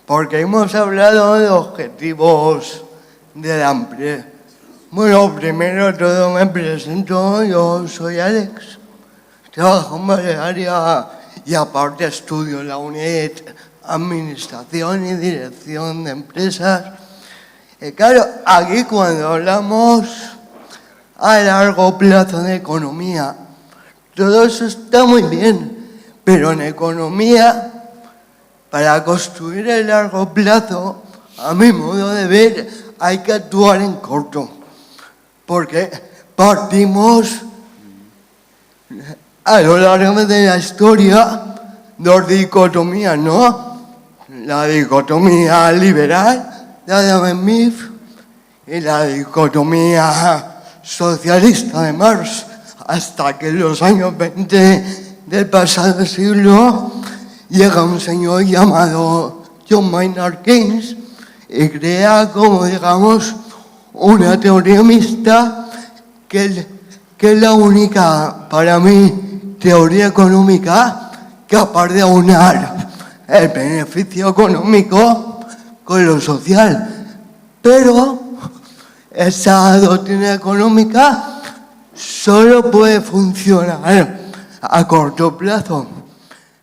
Porque hemos hablado de objetivos de la empresa. Bueno, primero todo me presento, yo soy Alex, trabajo en Balearia y aparte estudio en la UNED Administración y Dirección de Empresas. Y claro, aquí cuando hablamos a largo plazo de economía, todo eso está muy bien, pero en economía, para construir el largo plazo, a mi modo de ver, hay que actuar en corto, porque partimos a lo largo de la historia dos dicotomías, ¿no? La dicotomía liberal de Adam Smith y la dicotomía socialista de Marx, hasta que en los años 20 del pasado siglo llega un señor llamado John Maynard Keynes y crea, como digamos, una teoría mixta que es la única, para mí, teoría económica capaz de aunar el beneficio económico con lo social. Pero esa doctrina económica solo puede funcionar a corto plazo.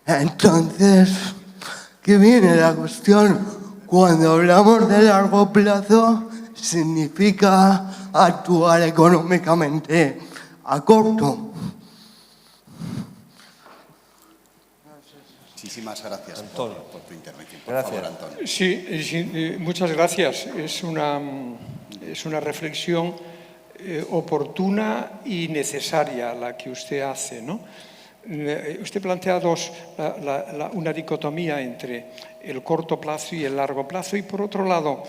Entonces, ¿qué viene la cuestión? Cuando hablamos de largo plazo, significa actuar económicamente a corto. Muchísimas gracias Antonio. por tu intervención. Por Gracias. favor, Antonio. Sí, muchas gracias. Es una reflexión oportuna y necesaria la que usted hace, ¿no? Usted plantea una dicotomía entre el corto plazo y el largo plazo y, por otro lado,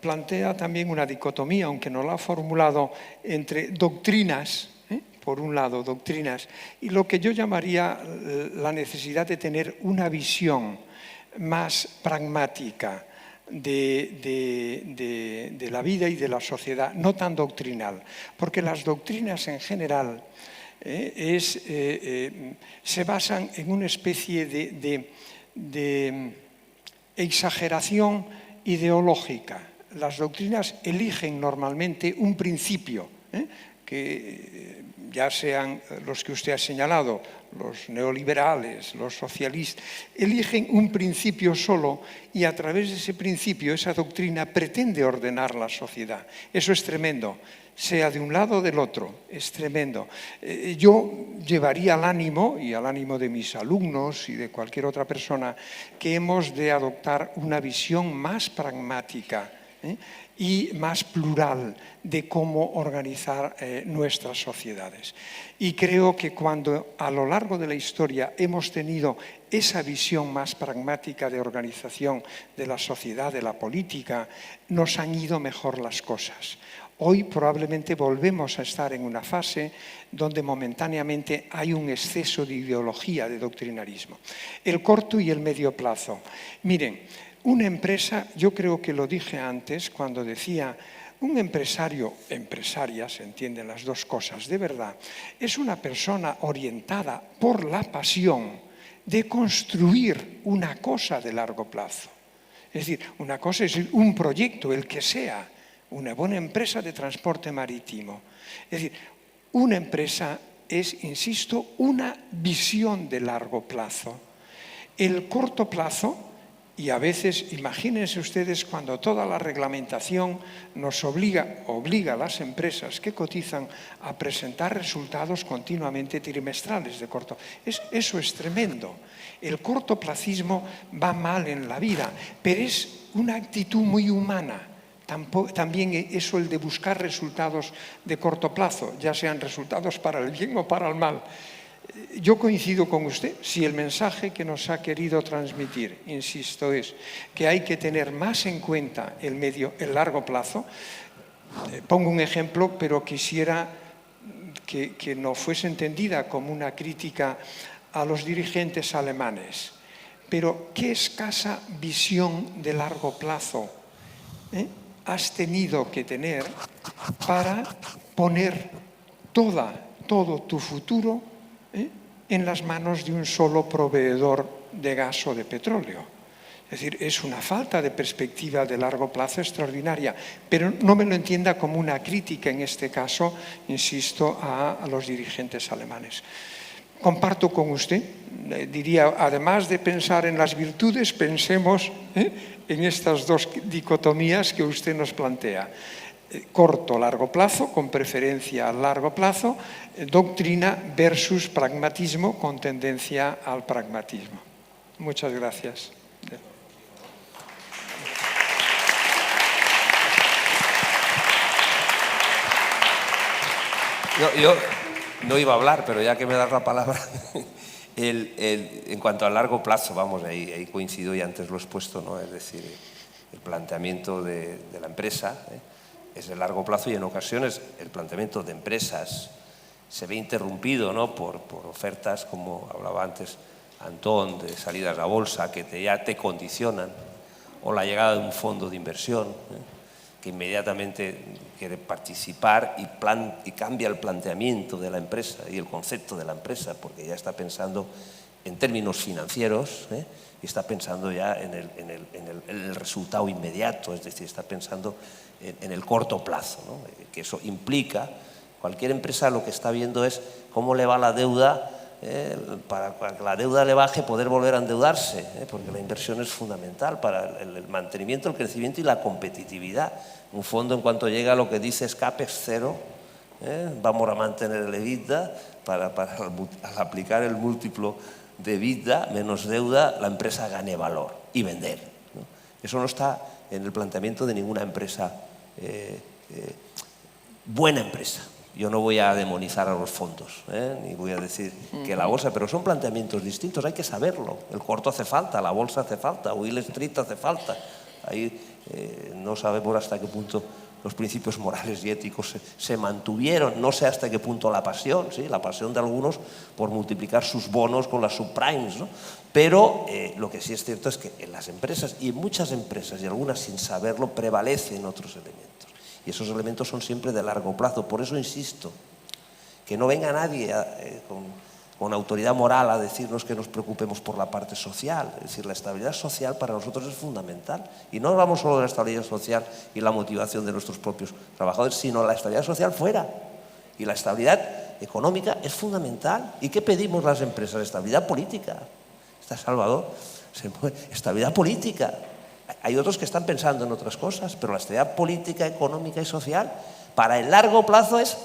plantea también una dicotomía, aunque no la ha formulado, entre doctrinas, por un lado, doctrinas, y lo que yo llamaría la necesidad de tener una visión más pragmática de la vida y de la sociedad, no tan doctrinal, porque las doctrinas en general se basan en una especie de exageración ideológica. Las doctrinas eligen normalmente un principio, que ya sean los que usted ha señalado, los neoliberales, los socialistas, eligen un principio solo y a través de ese principio, esa doctrina pretende ordenar la sociedad. Eso es tremendo, sea de un lado o del otro, es tremendo. Yo llevaría al ánimo, y al ánimo de mis alumnos y de cualquier otra persona, que hemos de adoptar una visión más pragmática y más plural de cómo organizar nuestras sociedades. Y creo que cuando a lo largo de la historia hemos tenido esa visión más pragmática de organización de la sociedad, de la política, nos han ido mejor las cosas. Hoy probablemente volvemos a estar en una fase donde momentáneamente hay un exceso de ideología, de doctrinarismo. El corto y el medio plazo. Miren, una empresa, yo creo que lo dije antes cuando decía, un empresario, empresaria, se entienden las dos cosas, de verdad, es una persona orientada por la pasión de construir una cosa de largo plazo. Es decir, una cosa es un proyecto, el que sea, una buena empresa de transporte marítimo. Es decir, una empresa es, insisto, una visión de largo plazo. El corto plazo, y a veces, imagínense ustedes cuando toda la reglamentación nos obliga a las empresas que cotizan a presentar resultados continuamente trimestrales de corto. Eso es tremendo. El cortoplacismo va mal en la vida, pero es una actitud muy humana. También eso, el de buscar resultados de corto plazo, ya sean resultados para el bien o para el mal. Yo coincido con usted, si el mensaje que nos ha querido transmitir, insisto, es que hay que tener más en cuenta el largo plazo. Pongo un ejemplo, pero quisiera que no fuese entendida como una crítica a los dirigentes alemanes. Pero qué escasa visión de largo plazo. has tenido que tener para poner todo tu futuro en las manos de un solo proveedor de gas o de petróleo. Es decir, es una falta de perspectiva de largo plazo extraordinaria, pero no me lo entienda como una crítica en este caso, insisto, a los dirigentes alemanes. Comparto con usted, diría, además de pensar en las virtudes, pensemos en estas dos dicotomías que usted nos plantea. Corto, largo plazo, con preferencia al largo plazo, doctrina versus pragmatismo con tendencia al pragmatismo. Muchas gracias. Yo no iba a hablar, pero ya que me das la palabra, en cuanto a largo plazo, vamos, ahí coincido y antes lo he expuesto, ¿no? Es decir, el planteamiento de la empresa es de largo plazo y en ocasiones el planteamiento de empresas se ve interrumpido, ¿no? por ofertas, como hablaba antes Antón, de salidas a bolsa que ya te condicionan, o la llegada de un fondo de inversión, que inmediatamente quiere participar y cambia el planteamiento de la empresa y el concepto de la empresa, porque ya está pensando en términos financieros y está pensando ya en el resultado inmediato, es decir, está pensando en el corto plazo, ¿no? Que eso implica, cualquier empresa lo que está viendo es cómo le va la deuda, para que la deuda le baje, poder volver a endeudarse, porque la inversión es fundamental para el mantenimiento, el crecimiento y la competitividad. Un fondo, en cuanto llega a lo que dice es CAPEX cero, vamos a mantener el EBITDA, al aplicar el múltiplo de EBITDA menos deuda, la empresa gane valor y vender, ¿no? Eso no está en el planteamiento de ninguna empresa, buena empresa. Yo no voy a demonizar a los fondos, ni voy a decir que la bolsa, pero son planteamientos distintos, hay que saberlo. El corto hace falta, la bolsa hace falta, Wall Street hace falta. Ahí no sabemos hasta qué punto los principios morales y éticos se mantuvieron, no sé hasta qué punto la pasión, ¿sí? La pasión de algunos por multiplicar sus bonos con las subprimes, ¿no? Pero lo que sí es cierto es que en las empresas, y en muchas empresas, y algunas sin saberlo, prevalecen otros elementos. Y esos elementos son siempre de largo plazo. Por eso insisto, que no venga nadie con autoridad moral a decirnos que nos preocupemos por la parte social. Es decir, la estabilidad social para nosotros es fundamental. Y no hablamos solo de la estabilidad social y la motivación de nuestros propios trabajadores, sino la estabilidad social fuera. Y la estabilidad económica es fundamental. ¿Y qué pedimos las empresas? Estabilidad política. Está Salvador. Estabilidad política. Hay otros que están pensando en otras cosas, pero la estabilidad política, económica y social para el largo plazo es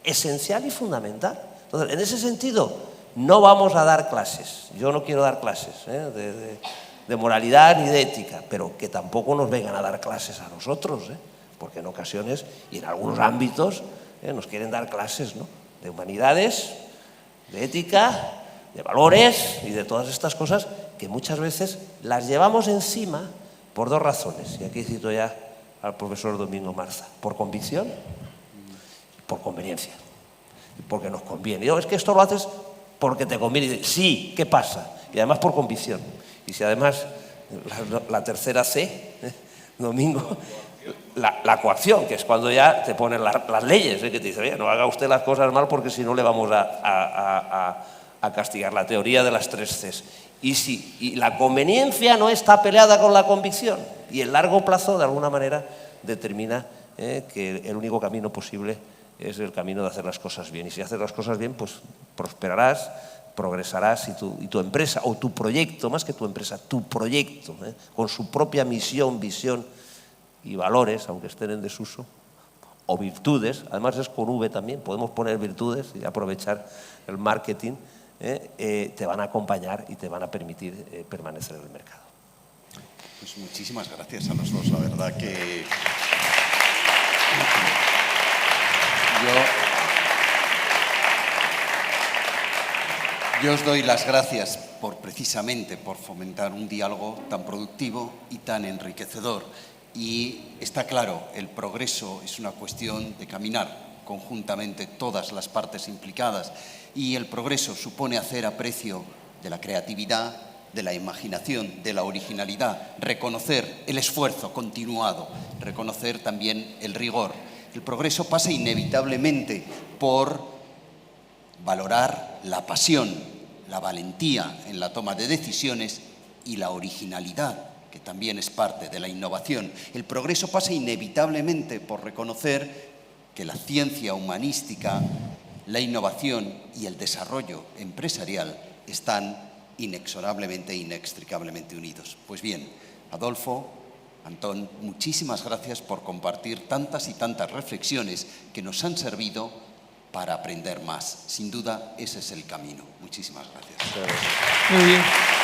esencial y fundamental. Entonces, en ese sentido, no vamos a dar clases. Yo no quiero dar clases de moralidad ni de ética, pero que tampoco nos vengan a dar clases a nosotros, porque en ocasiones y en algunos ámbitos nos quieren dar clases, ¿no? De humanidades, de ética, de valores y de todas estas cosas que muchas veces las llevamos encima por dos razones, y aquí cito ya al profesor Domingo Marza: por convicción, por conveniencia, porque nos conviene. Y digo, es que esto lo haces porque te conviene. Y dice, sí, ¿qué pasa? Y además por convicción. Y si además la tercera C, Domingo, la coacción, que es cuando ya te ponen las leyes, que te dicen, oye, no haga usted las cosas mal porque si no le vamos a castigar. La teoría de las 3 Cs. Y la conveniencia no está peleada con la convicción. Y el largo plazo, de alguna manera, determina que el único camino posible es el camino de hacer las cosas bien. Y si haces las cosas bien, pues prosperarás, progresarás y tu empresa, o tu proyecto, más que tu empresa, tu proyecto, con su propia misión, visión y valores, aunque estén en desuso, o virtudes, además es con V también, podemos poner virtudes y aprovechar el marketing, te van a acompañar y te van a permitir permanecer en el mercado. Pues muchísimas gracias a los dos, la verdad que yo os doy las gracias precisamente por fomentar un diálogo tan productivo y tan enriquecedor. Y está claro, el progreso es una cuestión de caminar conjuntamente todas las partes implicadas, y el progreso supone hacer aprecio de la creatividad, de la imaginación, de la originalidad, reconocer el esfuerzo continuado, reconocer también el rigor. El progreso pasa inevitablemente por valorar la pasión, la valentía en la toma de decisiones y la originalidad, que también es parte de la innovación. El progreso pasa inevitablemente por reconocer que la ciencia humanística, la innovación y el desarrollo empresarial están inexorablemente e inextricablemente unidos. Pues bien, Adolfo, Antón, muchísimas gracias por compartir tantas y tantas reflexiones que nos han servido para aprender más. Sin duda, ese es el camino. Muchísimas gracias. Muy bien.